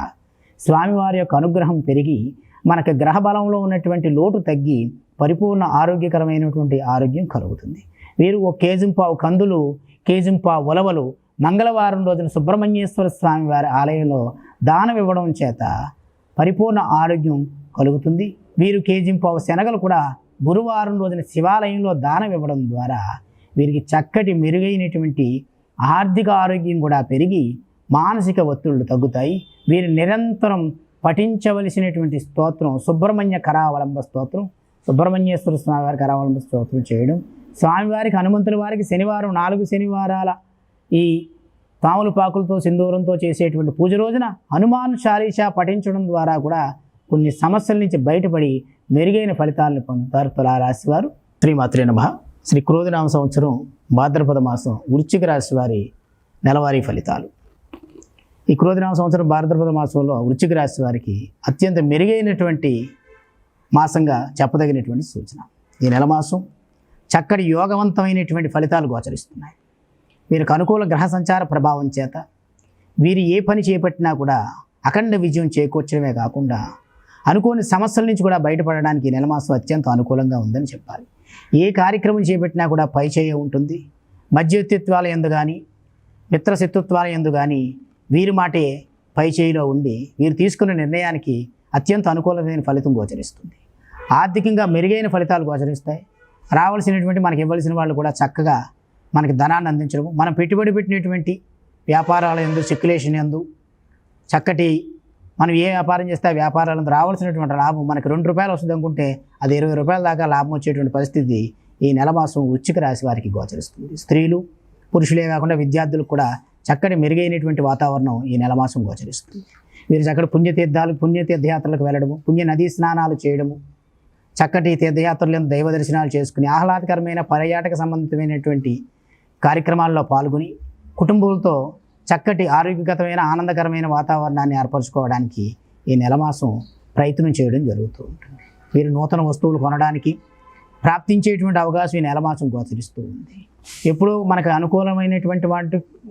స్వామివారి యొక్క అనుగ్రహం పెరిగి మనకు గ్రహ బలంలో ఉన్నటువంటి లోటు తగ్గి పరిపూర్ణ ఆరోగ్యకరమైనటువంటి ఆరోగ్యం కలుగుతుంది. వీరు 1 కేజింపావు కందులు, కేజింపావు ఉలవలు మంగళవారం రోజున సుబ్రహ్మణ్యేశ్వర స్వామి వారి ఆలయంలో దానం ఇవ్వడం చేత పరిపూర్ణ ఆరోగ్యం కలుగుతుంది. వీరు కేజింపావు శనగలు కూడా గురువారం రోజున శివాలయంలో దానం ఇవ్వడం ద్వారా వీరికి చక్కటి మెరుగైనటువంటి ఆర్థిక ఆరోగ్యం కూడా పెరిగి మానసిక ఒత్తిళ్లు తగ్గుతాయి. వీరు నిరంతరం పఠించవలసినటువంటి స్తోత్రం సుబ్రహ్మణ్య కరావలంబ స్తోత్రం, సుబ్రహ్మణ్యేశ్వర స్వామివారి కరావలంబ స్తోత్రం చేయడం, స్వామివారికి హనుమంతుల వారికి శనివారం 4 శనివారాల ఈ తామలపాకులతో సింధూరంతో చేసేటువంటి పూజ రోజున హనుమాన్ చాలీసా పఠించడం ద్వారా కూడా కొన్ని సమస్యల నుంచి బయటపడి మెరుగైన ఫలితాలను పొందుతారు తులారాశి వారు. శ్రీమాత్రే నమః. శ్రీ క్రోధినామ సంవత్సరం భాద్రపద మాసం వృశ్చిక రాశి వారి నెలవారీ ఫలితాలు. ఈ క్రోధినామ సంవత్సరం భాద్రపద మాసంలో వృశ్చిక రాశి వారికి అత్యంత మెరుగైనటువంటి మాసంగా చెప్పదగినటువంటి సూచన. ఈ నెల మాసం చక్కటి యోగవంతమైనటువంటి ఫలితాలు గోచరిస్తున్నాయి. వీరికి అనుకూల గ్రహ సంచార ప్రభావం చేత వీరు ఏ పని చేపట్టినా కూడా అఖండ విజయం చేకూర్చడమే కాకుండా అనుకోని సమస్యల నుంచి కూడా బయటపడడానికి ఈ నెల మాసం అత్యంత అనుకూలంగా ఉందని చెప్పాలి. ఏ కార్యక్రమం చేపట్టినా కూడా పై చేయ ఉంటుంది. మధ్యవర్తిత్వాల యందు కానీ మిత్రశత్రుత్వాల యందు కానీ వీరి మాటే పై చేయిలో ఉండి వీరు తీసుకున్న నిర్ణయానికి అత్యంత అనుకూలమైన ఫలితం గోచరిస్తుంది. ఆర్థికంగా మెరుగైన ఫలితాలు గోచరిస్తాయి. రావాల్సినటువంటి మనకి ఇవ్వాల్సిన వాళ్ళు కూడా చక్కగా మనకి ధనాన్ని అందించడం, మనం పెట్టుబడి పెట్టినటువంటి వ్యాపారాల యందు సెక్యులేషన్ యందు చక్కటి మనం ఏ వ్యాపారం చేస్తే ఆ వ్యాపారాలందు రావాల్సినటువంటి లాభం మనకి ₹2 వస్తుంది అనుకుంటే అది ₹20 దాకా లాభం వచ్చేటువంటి పరిస్థితి ఈ నెల మాసం వృశ్చిక రాశి వారికి గోచరిస్తుంది. స్త్రీలు పురుషులే కాకుండా విద్యార్థులకు కూడా చక్కటి మెరుగైనటువంటి వాతావరణం ఈ నెల మాసం గోచరిస్తుంది. వీరు చక్కటి పుణ్యతీర్థయాత్రలకు వెళ్ళడము, పుణ్య నదీ స్నానాలు చేయడము, చక్కటి తీర్థయాత్రలను దైవ దర్శనాలు చేసుకుని ఆహ్లాదకరమైన పర్యాటక సంబంధితమైనటువంటి కార్యక్రమాల్లో పాల్గొని కుటుంబాలతో చక్కటి ఆరోగ్యకరమైన ఆనందకరమైన వాతావరణాన్ని ఏర్పరచుకోవడానికి ఈ నెల మాసం ప్రయత్నం చేయడం జరుగుతూ ఉంటుంది. వీరు నూతన వస్తువులు కొనడానికి ప్రాప్తించేటువంటి అవకాశం ఈ నెల మాసం గోచరిస్తూ ఉంది. ఎప్పుడూ మనకు అనుకూలమైనటువంటి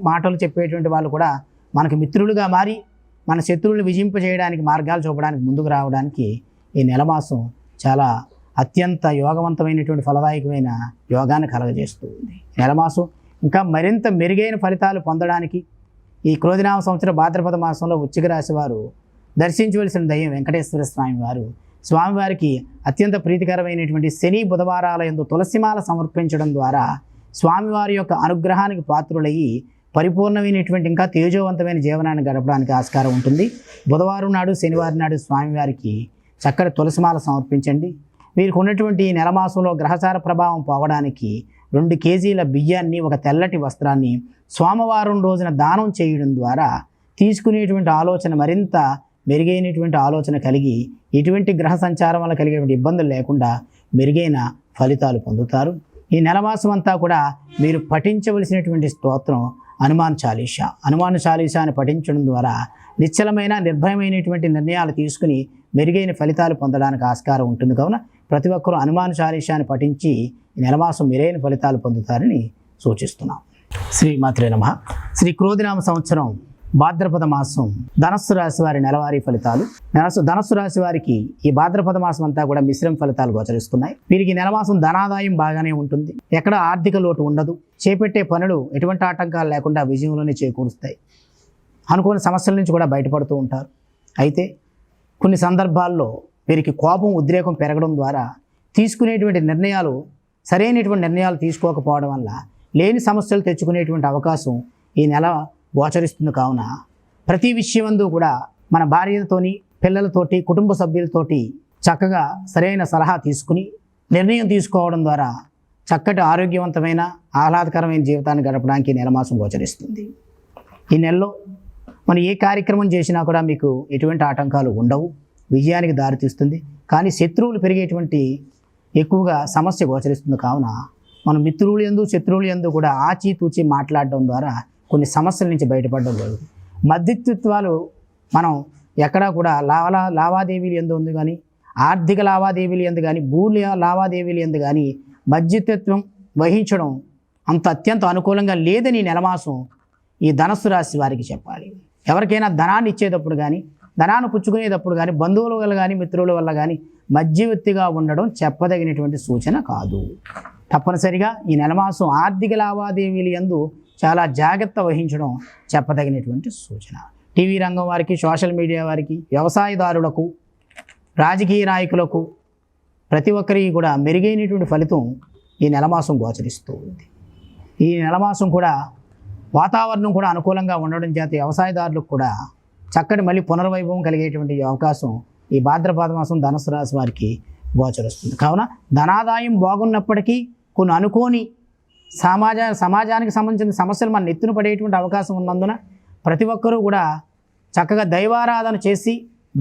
మాటలు చెప్పేటువంటి వాళ్ళు కూడా మనకు మిత్రులుగా మారి మన శత్రువులను విజింపజేయడానికి మార్గాలు చూపడానికి ముందుకు రావడానికి ఈ నెల మాసం చాలా అత్యంత యోగవంతమైనటువంటి ఫలదాయకమైన యోగాన్ని కలగజేస్తూ ఉంది. నెల మాసం ఇంకా మరింత మెరుగైన ఫలితాలు పొందడానికి ఈ క్రోధినామ సంవత్సరం భాద్రపద మాసంలో వృశ్చిక రాశి వారు దర్శించవలసిన దైవం వెంకటేశ్వర స్వామి వారు. స్వామివారికి అత్యంత ప్రీతికరమైనటువంటి శని బుధవారాల యందు తులసిమాల సమర్పించడం ద్వారా స్వామివారి యొక్క అనుగ్రహానికి పాత్రులయ్యి పరిపూర్ణమైనటువంటి ఇంకా తేజోవంతమైన జీవనాన్ని గడపడానికి ఆస్కారం ఉంటుంది. బుధవారం నాడు శనివారం నాడు స్వామివారికి చక్కటి తులసిమాల సమర్పించండి. వీరికి ఉన్నటువంటి నెల మాసంలో గ్రహచార ప్రభావం పోవడానికి 2 కేజీల బియ్యాన్ని, ఒక తెల్లటి వస్త్రాన్ని సోమవారం రోజున దానం చేయడం ద్వారా తీసుకునేటువంటి ఆలోచన మరింత మెరుగైనటువంటి ఆలోచన కలిగి ఎటువంటి గ్రహ సంచారం వల్ల కలిగేటువంటి ఇబ్బందులు లేకుండా మెరుగైన ఫలితాలు పొందుతారు. ఈ నెల మాసం అంతా కూడా మీరు పఠించవలసినటువంటి స్తోత్రం హనుమాన్ చాలీసాని పఠించడం ద్వారా నిశ్చలమైన నిర్భయమైనటువంటి నిర్ణయాలు తీసుకుని మెరుగైన ఫలితాలు పొందడానికి ఆస్కారం ఉంటుంది. కావున ప్రతి ఒక్కరూ హనుమాన్ చాలీసాని పఠించి ఈ నెల మాసం మెరుగైన ఫలితాలు పొందుతారని సూచిస్తున్నాం. శ్రీమాత్రే నమః. శ్రీ క్రోధినామ సంవత్సరం భాద్రపద మాసం ధనస్సు రాశి వారి నెలవారీ ఫలితాలు. ధనస్సు రాశి వారికి ఈ భాద్రపద మాసం అంతా కూడా మిశ్రమ ఫలితాలు గోచరిస్తున్నాయి. వీరికి నెల మాసం ధనాదాయం బాగానే ఉంటుంది. ఎక్కడ ఆర్థిక లోటు ఉండదు. చేపట్టే పనులు ఎటువంటి ఆటంకాలు లేకుండా విజయంలోనే చేకూరుస్తాయి. అనుకోని సమస్యల నుంచి కూడా బయటపడుతూ ఉంటారు. అయితే కొన్ని సందర్భాల్లో వీరికి కోపం, ఉద్రేకం పెరగడం ద్వారా తీసుకునేటువంటి నిర్ణయాలు సరైనటువంటి నిర్ణయాలు తీసుకోకపోవడం వల్ల లేని సమస్యలు తెచ్చుకునేటువంటి అవకాశం ఈ నెల గోచరిస్తుంది. కావున ప్రతి విషయమందు కూడా మన భార్యతోని, పిల్లలతోటి, కుటుంబ సభ్యులతోటి చక్కగా సరైన సలహా తీసుకుని నిర్ణయం తీసుకోవడం ద్వారా చక్కటి ఆరోగ్యవంతమైన ఆహ్లాదకరమైన జీవితాన్ని గడపడానికి నెల మాసం గోచరిస్తుంది. ఈ నెలలో మనం ఏ కార్యక్రమం చేసినా కూడా మీకు ఎటువంటి ఆటంకాలు ఉండవు, విజయానికి దారితీస్తుంది. కానీ శత్రువులు పెరిగేటువంటి ఎక్కువగా సమస్య గోచరిస్తుంది. కావున మనం మిత్రులు యందు శత్రువులు యందు కూడా ఆచితూచి మాట్లాడడం ద్వారా కొన్ని సమస్యల నుంచి బయటపడడం జరుగుతుంది. మధ్యవర్తిత్వాలు మనం ఎక్కడా కూడా లావాదేవీలు యందు ఉంది కానీ, ఆర్థిక లావాదేవీలు యందు కానీ, భూమి లావాదేవీలు యందు కానీ మధ్యవర్తిత్వం వహించడం అంత అత్యంత అనుకూలంగా లేదని నెల మాసం ఈ ధనస్సు రాశి వారికి చెప్పాలి. ఎవరికైనా ధనాన్ని ఇచ్చేటప్పుడు కానీ, ధనాన్ని పుచ్చుకునేటప్పుడు కానీ, బంధువుల వల్ల కానీ, మిత్రుల వల్ల కానీ మధ్యవర్తిగా ఉండడం చెప్పదగినటువంటి సూచన కాదు. తప్పనిసరిగా ఈ నెల మాసం ఆర్థిక లావాదేవీలు యందు చాలా జాగ్రత్త వహించడం చెప్పదగినటువంటి సూచన. టీవీ రంగం వారికి, సోషల్ మీడియా వారికి, వ్యవసాయదారులకు, రాజకీయ నాయకులకు ప్రతి ఒక్కరికి కూడా మెరుగైనటువంటి ఫలితం ఈ నెల మాసం గోచరిస్తూ ఉంది. ఈ నెల మాసం కూడా వాతావరణం కూడా అనుకూలంగా ఉండడం చేత వ్యవసాయదారులకు కూడా చక్కటి మళ్ళీ పునర్వైభవం కలిగేటువంటి అవకాశం ఈ భాద్రపద మాసం ధనుసు రాశి వారికి గోచరిస్తుంది. కావున ధనాదాయం బాగున్నప్పటికీ కొన్ని అనుకోని సమాజానికి సంబంధించిన సమస్యలు మన నెత్తున పడేటువంటి అవకాశం ఉన్నందున ప్రతి ఒక్కరూ కూడా చక్కగా దైవారాధన చేసి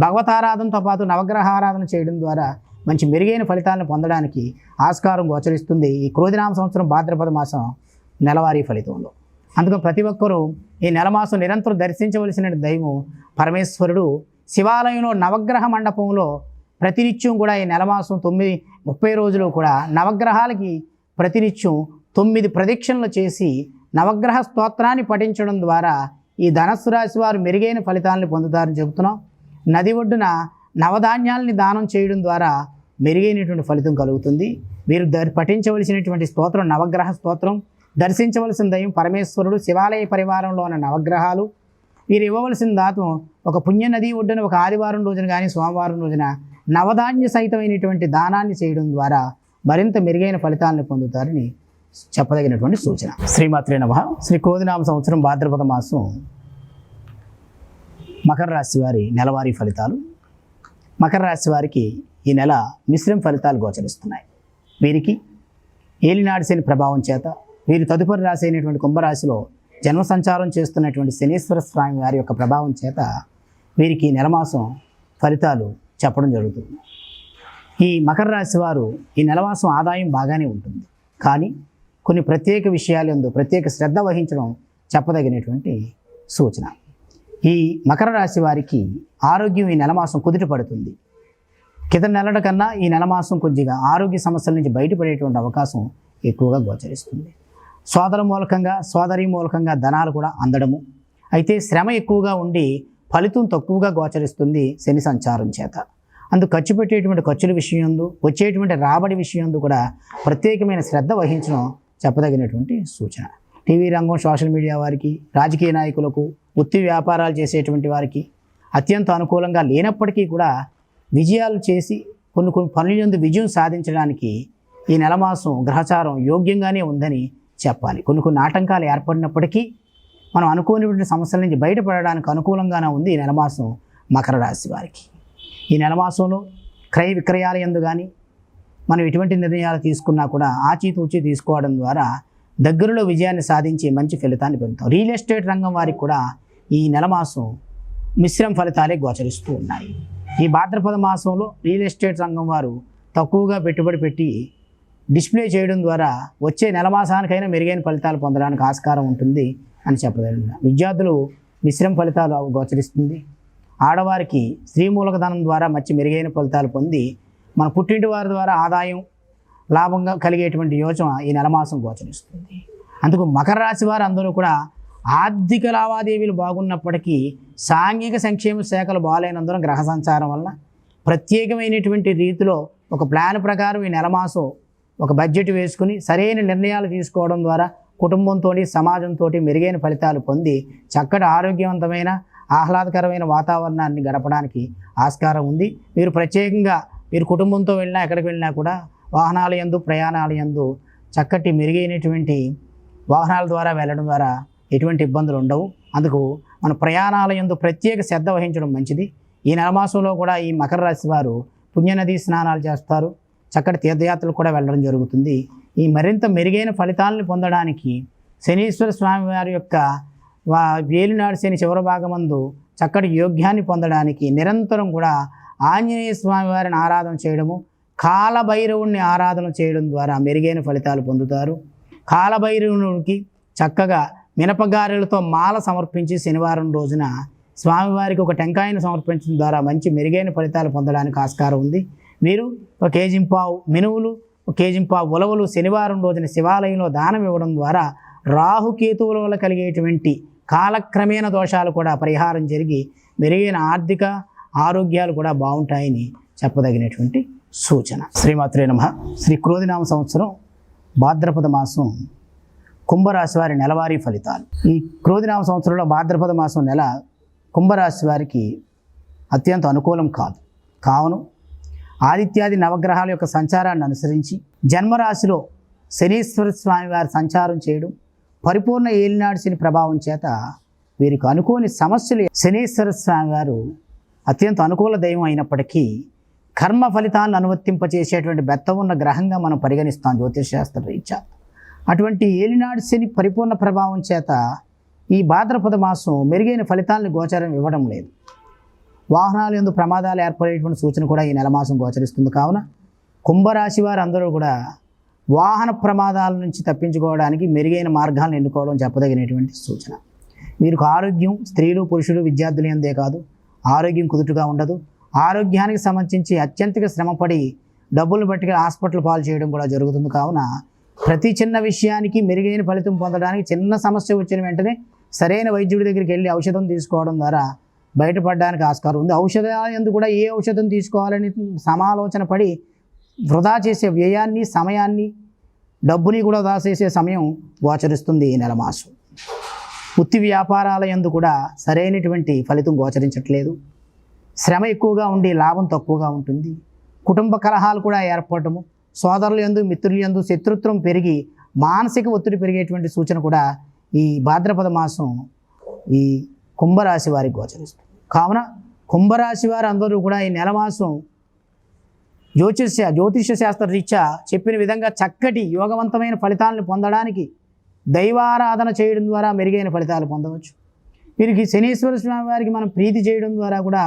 భగవతారాధనతో పాటు నవగ్రహారాధన చేయడం ద్వారా మంచి మెరుగైన ఫలితాలను పొందడానికి ఆస్కారం గోచరిస్తుంది ఈ క్రోధినామ సంవత్సరం భాద్రపద మాసం నెలవారీ ఫలితంలో. అందుకని ప్రతి ఒక్కరూ ఈ నెల మాసం నిరంతరం దర్శించవలసిన దైవం పరమేశ్వరుడు శివాలయంలో నవగ్రహ మండపంలో ప్రతినిత్యం కూడా ఈ నెల మాసం 30 రోజులు కూడా నవగ్రహాలకి ప్రతినిత్యం 9 ప్రదక్షిణలు చేసి నవగ్రహ స్తోత్రాన్ని పఠించడం ద్వారా ఈ ధనస్సు రాశి వారు మెరుగైన ఫలితాలను పొందుతారని చెబుతున్నాం. నది ఒడ్డున నవధాన్యాలని దానం చేయడం ద్వారా మెరుగైనటువంటి ఫలితం కలుగుతుంది. మీరు పఠించవలసినటువంటి స్తోత్రం నవగ్రహ స్తోత్రం, దర్శించవలసిన దైవం పరమేశ్వరుడు, శివాలయ పరివారంలో ఉన్న నవగ్రహాలు. వీరు ఇవ్వవలసిన దాతం ఒక పుణ్యనది ఒడ్డున ఒక ఆదివారం రోజున కానీ సోమవారం రోజున నవధాన్య సహితమైనటువంటి దానాన్ని చేయడం ద్వారా మరింత మెరుగైన ఫలితాలను పొందుతారని చెప్పదగినటువంటి సూచన. శ్రీమాత్రే నమః. శ్రీ క్రోధినామ సంవత్సరం భాద్రపద మాసం మకర రాశి వారి నెలవారీ ఫలితాలు. మకర రాశి వారికి ఈ నెల మిశ్రమ ఫలితాలు గోచరిస్తున్నాయి. వీరికి ఏలినాడు శని ప్రభావం చేత వీరి తదుపరి రాశి అయినటువంటి కుంభరాశిలో జన్మ సంచారం చేస్తున్నటువంటి శనీశ్వర స్వామి వారి యొక్క ప్రభావం చేత వీరికి నెలమాసం ఫలితాలు చెప్పడం జరుగుతుంది. ఈ మకర రాశి వారు ఈ నెలమాసం ఆదాయం బాగానే ఉంటుంది, కానీ కొన్ని ప్రత్యేక విషయాలందు ప్రత్యేక శ్రద్ధ వహించడం చెప్పదగినటువంటి సూచన. ఈ మకర రాశి వారికి ఆరోగ్యం ఈ నెలమాసం కుదుట పడుతుంది. కింద నెలల కన్నా ఈ నెలమాసం కొద్దిగా ఆరోగ్య సమస్యల నుంచి బయటపడేటువంటి అవకాశం ఎక్కువగా గోచరిస్తుంది. సోదర మూలకంగా సోదరి మూలకంగా ధనాలు కూడా అందడము, అయితే శ్రమ ఎక్కువగా ఉండి ఫలితం తక్కువగా గోచరిస్తుంది శని సంచారం చేత. అందుకు ఖర్చు పెట్టేటువంటి ఖర్చుల విషయంలో వచ్చేటువంటి రాబడి విషయంలో కూడా ప్రత్యేకమైన శ్రద్ధ వహించడం చెప్పదగినటువంటి సూచన. టీవీ రంగం, సోషల్ మీడియా వారికి, రాజకీయ నాయకులకు, వృత్తి వ్యాపారాలు చేసేటువంటి వారికి అత్యంత అనుకూలంగా లేనప్పటికీ కూడా విజయాలు చేసి కొన్ని పనులందు విజయం సాధించడానికి ఈ నెలమాసం గ్రహచారం యోగ్యంగానే ఉందని చెప్పాలి. కొన్ని ఆటంకాలు ఏర్పడినప్పటికీ మనం అనుకోనిటువంటి సమస్యల నుంచి బయటపడడానికి అనుకూలంగానే ఉంది ఈ నెలమాసం మకర రాశి వారికి. ఈ నెలమాసంలో క్రయ విక్రయాల యందు కానీ మనం ఎటువంటి నిర్ణయాలు తీసుకున్నా కూడా ఆచితూచి తీసుకోవడం ద్వారా దగ్గరలో విజయాన్ని సాధించి మంచి ఫలితాన్ని పొందుతాం. రియల్ ఎస్టేట్ రంగం వారికి కూడా ఈ నెలమాసం మిశ్రమ ఫలితాలే గోచరిస్తూ ఉన్నాయి. ఈ భాద్రపద మాసంలో రియల్ ఎస్టేట్ రంగం వారు తక్కువగా పెట్టుబడి పెట్టి డిస్ప్లే చేయడం ద్వారా వచ్చే నెల మాసానికైనా మెరుగైన ఫలితాలు పొందడానికి ఆస్కారం ఉంటుంది అని చెప్పగలను. విద్యార్థులు మిశ్రమ ఫలితాలు గోచరిస్తుంది. ఆడవారికి స్త్రీ మూలకధనం ద్వారా మంచి మెరుగైన ఫలితాలు పొంది మన పుట్టింటి వారి ద్వారా ఆదాయం లాభంగా కలిగేటువంటి యోచన ఈ నెలమాసం గోచరిస్తుంది. అందుకు మకర రాశి వారు అందరూ కూడా ఆర్థిక లావాదేవీలు బాగున్నప్పటికీ సాంఘిక సంక్షేమ శాఖలు బాగాలేనందున గ్రహ సంచారం వలన ప్రత్యేకమైనటువంటి రీతిలో ఒక ప్లాన్ ప్రకారం ఈ నెలమాసం ఒక బడ్జెట్ వేసుకుని సరైన నిర్ణయాలు తీసుకోవడం ద్వారా కుటుంబంతో సమాజంతో మెరుగైన ఫలితాలు పొంది చక్కటి ఆరోగ్యవంతమైన ఆహ్లాదకరమైన వాతావరణాన్ని గడపడానికి ఆస్కారం ఉంది. మీరు ప్రత్యేకంగా మీరు కుటుంబంతో వెళ్ళినా ఎక్కడికి వెళ్ళినా కూడా వాహనాల యందు ప్రయాణాల యందు చక్కటి మెరుగైనటువంటి వాహనాల ద్వారా వెళ్ళడం ద్వారా ఎటువంటి ఇబ్బందులు ఉండవు. అందుకు మన ప్రయాణాల యందు ప్రత్యేక శ్రద్ధ వహించడం మంచిది. ఈ నెలమాసంలో కూడా ఈ మకర రాశి వారు పుణ్యనదీ స్నానాలు చేస్తారు, చక్కటి తీర్థయాత్రలు కూడా వెళ్ళడం జరుగుతుంది. ఈ మరింత మెరుగైన ఫలితాలను పొందడానికి శనీశ్వర స్వామి వారి యొక్క వేలినాడు శని చివరి భాగమందు చక్కటి యోగ్యాన్ని పొందడానికి నిరంతరం కూడా ఆంజనేయ స్వామి వారిని ఆరాధన చేయడము, కాలభైరవుణ్ణి ఆరాధన చేయడం ద్వారా మెరుగైన ఫలితాలు పొందుతారు. కాలభైరవునికి చక్కగా మినపగారెలతో మాల సమర్పించి శనివారం రోజున స్వామివారికి ఒక టెంకాయను సమర్పించడం ద్వారా మంచి మెరుగైన ఫలితాలు పొందడానికి ఆస్కారం ఉంది. మీరు ఒక కేజింపావు మినువులు, ఒక కేజింపావు ఉలవలు శనివారం రోజున శివాలయంలో దానం ఇవ్వడం ద్వారా రాహుకేతువుల వల్ల కలిగేటువంటి కాలక్రమేణ దోషాలు కూడా పరిహారం జరిగి మెరుగైన ఆర్థిక ఆరోగ్యాలు కూడా బాగుంటాయని చెప్పదగినటువంటి సూచన. శ్రీమాత్రే నమః. శ్రీ క్రోధినామ సంవత్సరం భాద్రపద మాసం కుంభరాశి వారి నెలవారీ ఫలితాలు. ఈ క్రోధినామ సంవత్సరంలో భాద్రపద మాసం నెల కుంభరాశి వారికి అత్యంత అనుకూలం కాదు. కావున ఆదిత్యాది నవగ్రహాల యొక్క సంచారాన్ని అనుసరించి జన్మరాశిలో శనీశ్వర స్వామి వారి సంచారం చేయడం, పరిపూర్ణ ఏలినాడు శని ప్రభావం చేత వీరికి అనుకోని సమస్యలు. శనీశ్వర స్వామి వారు అత్యంత అనుకూల దైవం అయినప్పటికీ కర్మ ఫలితాలను అనువర్తింపచేసేటువంటి బెత్తం ఉన్న గ్రహంగా మనం పరిగణిస్తాం జ్యోతిష్ శాస్త్ర రీత్యా. అటువంటి ఏలినాడు శని పరిపూర్ణ ప్రభావం చేత ఈ భాద్రపద మాసం మెరుగైన ఫలితాలను గోచరం ఇవ్వడం లేదు. వాహనాలు యందు ప్రమాదాలు ఏర్పడేటువంటి సూచన కూడా ఈ నెల మాసం గోచరిస్తుంది. కావున కుంభరాశి వారు అందరూ కూడా వాహన ప్రమాదాల నుంచి తప్పించుకోవడానికి మెరుగైన మార్గాలను ఎన్నుకోవడం చెప్పదగినటువంటి సూచన. వీరికి ఆరోగ్యం స్త్రీలు పురుషులు విద్యార్థులు అందే కాదు ఆరోగ్యం కుదుటుగా ఉండదు. ఆరోగ్యానికి సంబంధించి అత్యంతగా శ్రమపడి డబ్బులు బట్టి హాస్పిటల్ పాలు చేయడం కూడా జరుగుతుంది. కావున ప్రతి చిన్న విషయానికి మెరుగైన ఫలితం పొందడానికి చిన్న సమస్య వచ్చిన వెంటనే సరైన వైద్యుడి దగ్గరికి వెళ్ళి ఔషధం తీసుకోవడం ద్వారా బయటపడడానికి ఆస్కారం ఉంది. ఔషధాల యందు కూడా ఏ ఔషధం తీసుకోవాలని సమాలోచన పడి వృధా చేసే వ్యయాన్ని సమయాన్ని డబ్బుని కూడా దాచేసే సమయం గోచరిస్తుంది ఈ నెల మాసం. వృత్తి వ్యాపారాల యందు కూడా సరైనటువంటి ఫలితం గోచరించట్లేదు. శ్రమ ఎక్కువగా ఉండి లాభం తక్కువగా ఉంటుంది. కుటుంబ కలహాలు కూడా ఏర్పడటము, సోదరుల యందు మిత్రుల యందు శత్రుత్వం పెరిగి మానసిక ఒత్తిడి పెరిగేటువంటి సూచన కూడా ఈ భాద్రపద మాసం ఈ కుంభరాశి వారికి గోచరిస్తుంది. కావున కుంభరాశి వారు అందరూ కూడా ఈ నెల మాసం జ్యోతిష్య శాస్త్ర రీత్యా చెప్పిన విధంగా చక్కటి యోగవంతమైన ఫలితాలను పొందడానికి దైవారాధన చేయడం ద్వారా మెరుగైన ఫలితాలు పొందవచ్చు. వీరికి శనీశ్వర స్వామి వారికి మనం ప్రీతి చేయడం ద్వారా కూడా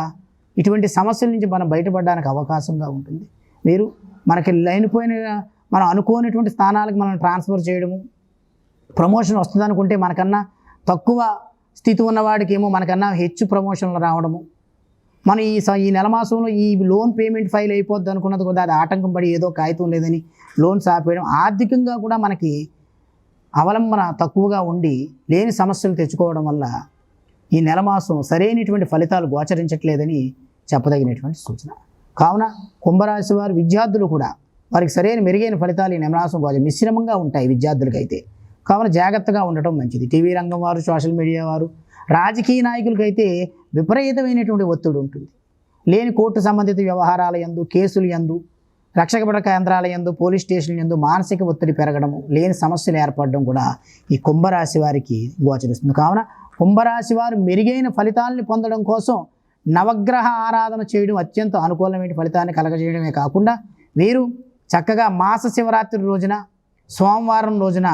ఇటువంటి సమస్యల నుంచి మనం బయటపడడానికి అవకాశంగా ఉంటుంది. మీరు మనకి లేనిపోయిన మనం అనుకోనటువంటి స్థానాలకు మనం ట్రాన్స్ఫర్ చేయడము, ప్రమోషన్ వస్తుంది అనుకుంటే మనకన్నా తక్కువ స్థితి ఉన్నవాడికి ఏమో మనకన్నా హెచ్చు ప్రమోషన్లు రావడము, మనం ఈ నెల మాసంలో ఈ లోన్ పేమెంట్ ఫైల్ అయిపోద్ది అనుకున్నది కూడా అది ఆటంకం పడి ఏదో కాగితం లేదని లోన్స్ ఆపేయడం, ఆర్థికంగా కూడా మనకి అవలంబన తక్కువగా ఉండి లేని సమస్యలు తెచ్చుకోవడం వల్ల ఈ నెల మాసం సరైనటువంటి ఫలితాలు గోచరించట్లేదని చెప్పదగినటువంటి సూచన. కావున కుంభరాశి వారు విద్యార్థులు కూడా వారికి సరైన మెరుగైన ఫలితాలు ఈ నెల మాసం మిశ్రమంగా ఉంటాయి విద్యార్థులకైతే. కావున జాగ్రత్తగా ఉండటం మంచిది. టీవీ రంగం వారు, సోషల్ మీడియా వారు, రాజకీయ నాయకులకైతే విపరీతమైనటువంటి ఒత్తిడి ఉంటుంది. లేని కోర్టు సంబంధిత వ్యవహారాల యందు, కేసులు యందు, రక్షక కేంద్రాల యందు, పోలీస్ స్టేషన్ల యందు మానసిక ఒత్తిడి పెరగడము, లేని సమస్యలు ఏర్పడడం కూడా ఈ కుంభరాశి వారికి గోచరిస్తుంది. కావున కుంభరాశి వారు మెరుగైన ఫలితాలను పొందడం కోసం నవగ్రహ ఆరాధన చేయడం అత్యంత అనుకూలమైన ఫలితాన్ని కలగజేయడమే కాకుండా వీరు చక్కగా మాస శివరాత్రి రోజున, సోమవారం రోజున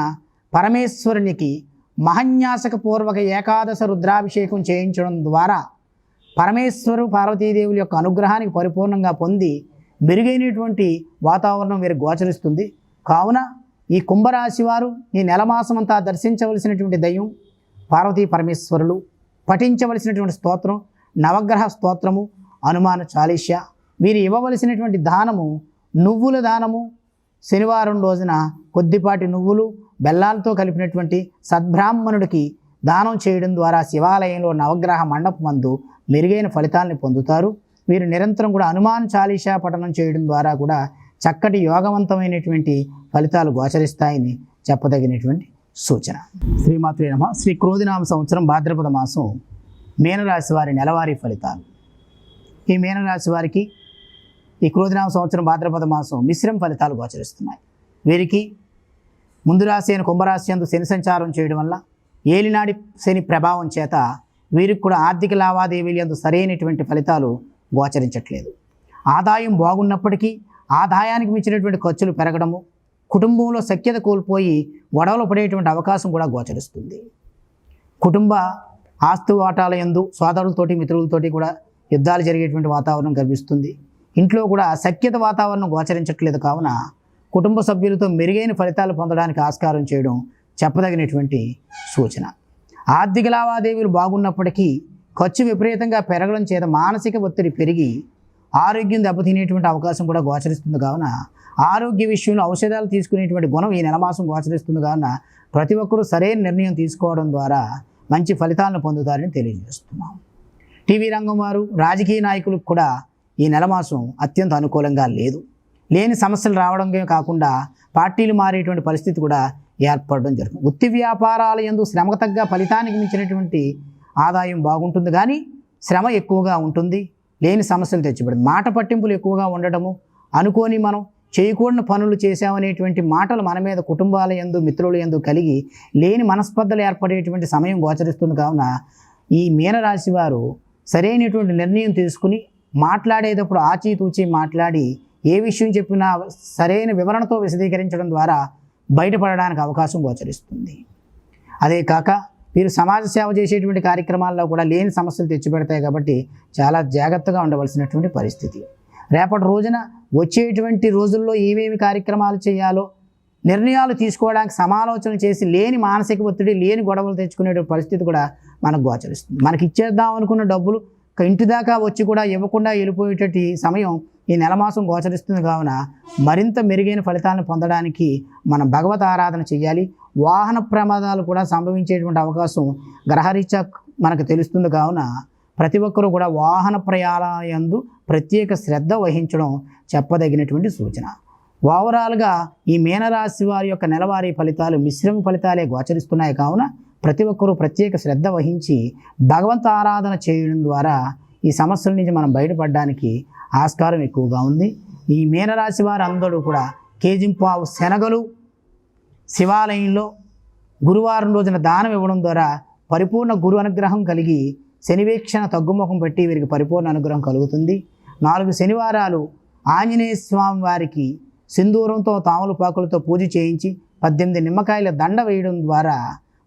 పరమేశ్వరునికి మహన్యాసకపూర్వక ఏకాదశ రుద్రాభిషేకం చేయించడం ద్వారా పరమేశ్వరు పార్వతీదేవుల యొక్క అనుగ్రహానికి పరిపూర్ణంగా పొంది మెరుగైనటువంటి వాతావరణం వీరికి గోచరిస్తుంది. కావున ఈ కుంభరాశి వారు ఈ నెల మాసం అంతా దర్శించవలసినటువంటి దైవం పార్వతీ పరమేశ్వరులు, పఠించవలసినటువంటి స్తోత్రం నవగ్రహ స్తోత్రము, హనుమాన్ చాలీసా. వీరు ఇవ్వవలసినటువంటి దానము నువ్వుల దానము. శనివారం రోజున కొద్దిపాటి నువ్వులు బెల్లాలతో కలిపినటువంటి సద్బ్రాహ్మణుడికి దానం చేయడం ద్వారా శివాలయంలో నవగ్రహ మండపమందు మెరుగైన ఫలితాలను పొందుతారు. వీరు నిరంతరం కూడా హనుమాన్ చాలీసా పఠనం చేయడం ద్వారా కూడా చక్కటి యోగవంతమైనటువంటి ఫలితాలు గోచరిస్తాయని చెప్పదగినటువంటి సూచన. శ్రీమాత్రే నమః. శ్రీ క్రోధినామ సంవత్సరం భాద్రపద మాసం మీనరాశి వారి నెలవారీ ఫలితాలు. ఈ మీనరాశి వారికి ఈ క్రోధినామ సంవత్సరం భాద్రపద మాసం మిశ్రమ ఫలితాలు గోచరిస్తున్నాయి. వీరికి ముందు రాశి అయిన కుంభరాశి యందు శని సంచారం చేయడం వల్ల ఏలినాడి శని ప్రభావం చేత వీరికి కూడా ఆర్థిక లావాదేవీల యందు సరైనటువంటి ఫలితాలు గోచరించట్లేదు. ఆదాయం బాగున్నప్పటికీ ఆదాయానికి మించినటువంటి ఖర్చులు పెరగడము, కుటుంబంలో సఖ్యత కోల్పోయి గొడవలు పడేటువంటి అవకాశం కూడా గోచరిస్తుంది. కుటుంబ ఆస్తు వాటాల యందు సోదరులతోటి మిత్రులతోటి కూడా యుద్ధాలు జరిగేటువంటి వాతావరణం కనిపిస్తుంది. ఇంట్లో కూడా సఖ్యత వాతావరణం గోచరించట్లేదు. కావున కుటుంబ సభ్యులతో మెరుగైన ఫలితాలు పొందడానికి ఆస్కారం చేయడం చెప్పదగినటువంటి సూచన. ఆర్థిక లావాదేవీలు బాగున్నప్పటికీ ఖర్చు విపరీతంగా పెరగడం చేత మానసిక ఒత్తిడి పెరిగి ఆరోగ్యం దెబ్బతినేటువంటి అవకాశం కూడా గోచరిస్తుంది. కావున ఆరోగ్య విషయంలో ఔషధాలు తీసుకునేటువంటి గుణం ఈ నెల మాసం గోచరిస్తుంది. కావున ప్రతి ఒక్కరూ సరైన నిర్ణయం తీసుకోవడం ద్వారా మంచి ఫలితాలను పొందుతారని తెలియజేస్తున్నాం. టీవీ రంగం వారు, రాజకీయ నాయకులకు కూడా ఈ నెల మాసం అత్యంత అనుకూలంగా లేదు. లేని సమస్యలు రావడమే కాకుండా పార్టీలు మారేటువంటి పరిస్థితి కూడా ఏర్పడడం జరుగుతుంది. వృత్తి వ్యాపారాల యందు శ్రమకు తగ్గ ఫలితానికి మించినటువంటి ఆదాయం బాగుంటుంది, కానీ శ్రమ ఎక్కువగా ఉంటుంది. లేని సమస్యలు తెచ్చిపెడుతుంది. మాట పట్టింపులు ఎక్కువగా ఉండటము, అనుకోని మనం చేయకూడని పనులు చేశామనేటువంటి మాటలు మన మీద కుటుంబాల యందు మిత్రుల యందు కలిగి లేని మనస్పర్ధలు ఏర్పడేటువంటి సమయం గోచరిస్తుంది. కావున ఈ మీనరాశి వారు సరైనటువంటి నిర్ణయం తీసుకుని మాట్లాడేటప్పుడు ఆచితూచి మాట్లాడి ఏ విషయం చెప్పినా సరైన వివరణతో విశదీకరించడం ద్వారా బయటపడడానికి అవకాశం గోచరిస్తుంది. అదే కాక వీరు సమాజ సేవ చేసేటువంటి కార్యక్రమాల్లో కూడా లేని సమస్యలు తెచ్చిపెడతాయి. కాబట్టి చాలా జాగ్రత్తగా ఉండవలసినటువంటి పరిస్థితి. రేపటి రోజున వచ్చేటువంటి రోజుల్లో ఏమేమి కార్యక్రమాలు చేయాలో నిర్ణయాలు తీసుకోవడానికి సమాలోచన చేసి లేని మానసిక ఒత్తిడి, లేని గొడవలు తెచ్చుకునే పరిస్థితి కూడా మనకు గోచరిస్తుంది. మనకి ఇచ్చేద్దాం అనుకున్న డబ్బులు ఇంటి దాకా వచ్చి కూడా ఇవ్వకుండా వెళ్ళిపోయేటట్టు సమయం ఈ నెల మాసం గోచరిస్తుంది. కావున మరింత మెరుగైన ఫలితాలను పొందడానికి మనం భగవత్ ఆరాధన చేయాలి. వాహన ప్రమాదాలు కూడా సంభవించేటువంటి అవకాశం గ్రహరీత్యా మనకు తెలుస్తుంది. కావున ప్రతి ఒక్కరూ కూడా వాహన ప్రయాణాలందు ప్రత్యేక శ్రద్ధ వహించడం చెప్పదగినటువంటి సూచన. ఓవరాల్గా ఈ మీనరాశి వారి యొక్క నెలవారీ ఫలితాలు మిశ్రమ ఫలితాలే గోచరిస్తున్నాయి. కావున ప్రతి ఒక్కరూ ప్రత్యేక శ్రద్ధ వహించి భగవంత ఆరాధన చేయడం ద్వారా ఈ సమస్యల నుంచి మనం బయటపడడానికి ఆస్కారం ఎక్కువగా ఉంది. ఈ మీనరాశి వారు అందరూ కూడా కేజింపావు శనగలు శివాలయంలో గురువారం రోజున దానం ఇవ్వడం ద్వారా పరిపూర్ణ గురు అనుగ్రహం కలిగి శనివీక్షణ తగ్గుముఖం పెట్టి వీరికి పరిపూర్ణ అనుగ్రహం కలుగుతుంది. 4 శనివారాలు ఆంజనేయ స్వామి వారికి సింధూరంతో తామలపాకులతో పూజ చేయించి 18 నిమ్మకాయల దండ వేయడం ద్వారా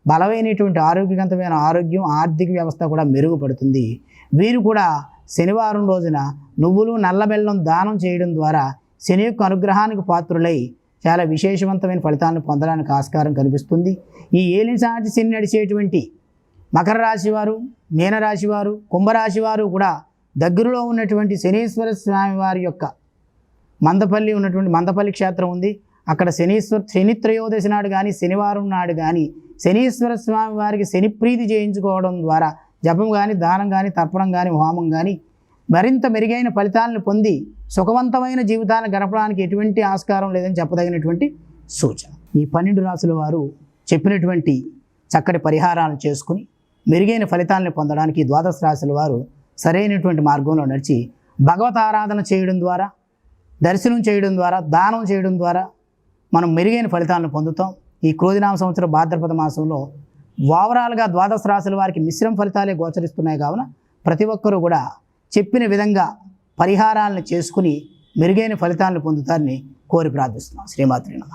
బలమైనటువంటి ఆరోగ్యవంతమైన ఆరోగ్యం, ఆర్థిక వ్యవస్థ కూడా మెరుగుపడుతుంది. వీరు కూడా శనివారం రోజున నువ్వులు నల్ల బెల్లం దానం చేయడం ద్వారా శని యొక్క అనుగ్రహానికి పాత్రులై చాలా విశేషవంతమైన ఫలితాలను పొందడానికి ఆస్కారం కనిపిస్తుంది. ఈ ఏలినాటి శని నడిచేటువంటి మకర రాశి వారు, మీనరాశి వారు, కుంభరాశి వారు కూడా దగ్గరలో ఉన్నటువంటి శనీశ్వర స్వామి వారి యొక్క మందపల్లి క్షేత్రం ఉంది. అక్కడ శని త్రయోదశి నాడు కానీ శనివారం నాడు కానీ శనీశ్వర స్వామి వారికి శని ప్రీతి చేయించుకోవడం ద్వారా జపం కానీ, దానం కానీ, తర్పణం కానీ, హోమం కానీ మరింత మెరుగైన ఫలితాలను పొంది సుఖవంతమైన జీవితాన్ని గడపడానికి ఎటువంటి ఆస్కారం లేదని చెప్పదగినటువంటి సూచన. ఈ 12 రాశుల వారు చెప్పినటువంటి చక్కటి పరిహారాలను చేసుకుని మెరుగైన ఫలితాలను పొందడానికి ద్వాదశ రాశుల వారు సరైనటువంటి మార్గంలో నడిచి భగవత్ ఆరాధన చేయడం ద్వారా, దర్శనం చేయడం ద్వారా, దానం చేయడం ద్వారా మనం మెరుగైన ఫలితాలను పొందుతాం. ఈ క్రోధినామ సంవత్సరం భాద్రపద మాసంలో ఓవరాల్గా ద్వాదశ రాశుల వారికి మిశ్రమ ఫలితాలే గోచరిస్తున్నాయి. కావున ప్రతి ఒక్కరూ కూడా చెప్పిన విధంగా పరిహారాలను చేసుకుని మెరుగైన ఫలితాలను పొందుతారని కోరి ప్రార్థిస్తున్నాం. శ్రీమాత్రే నమః.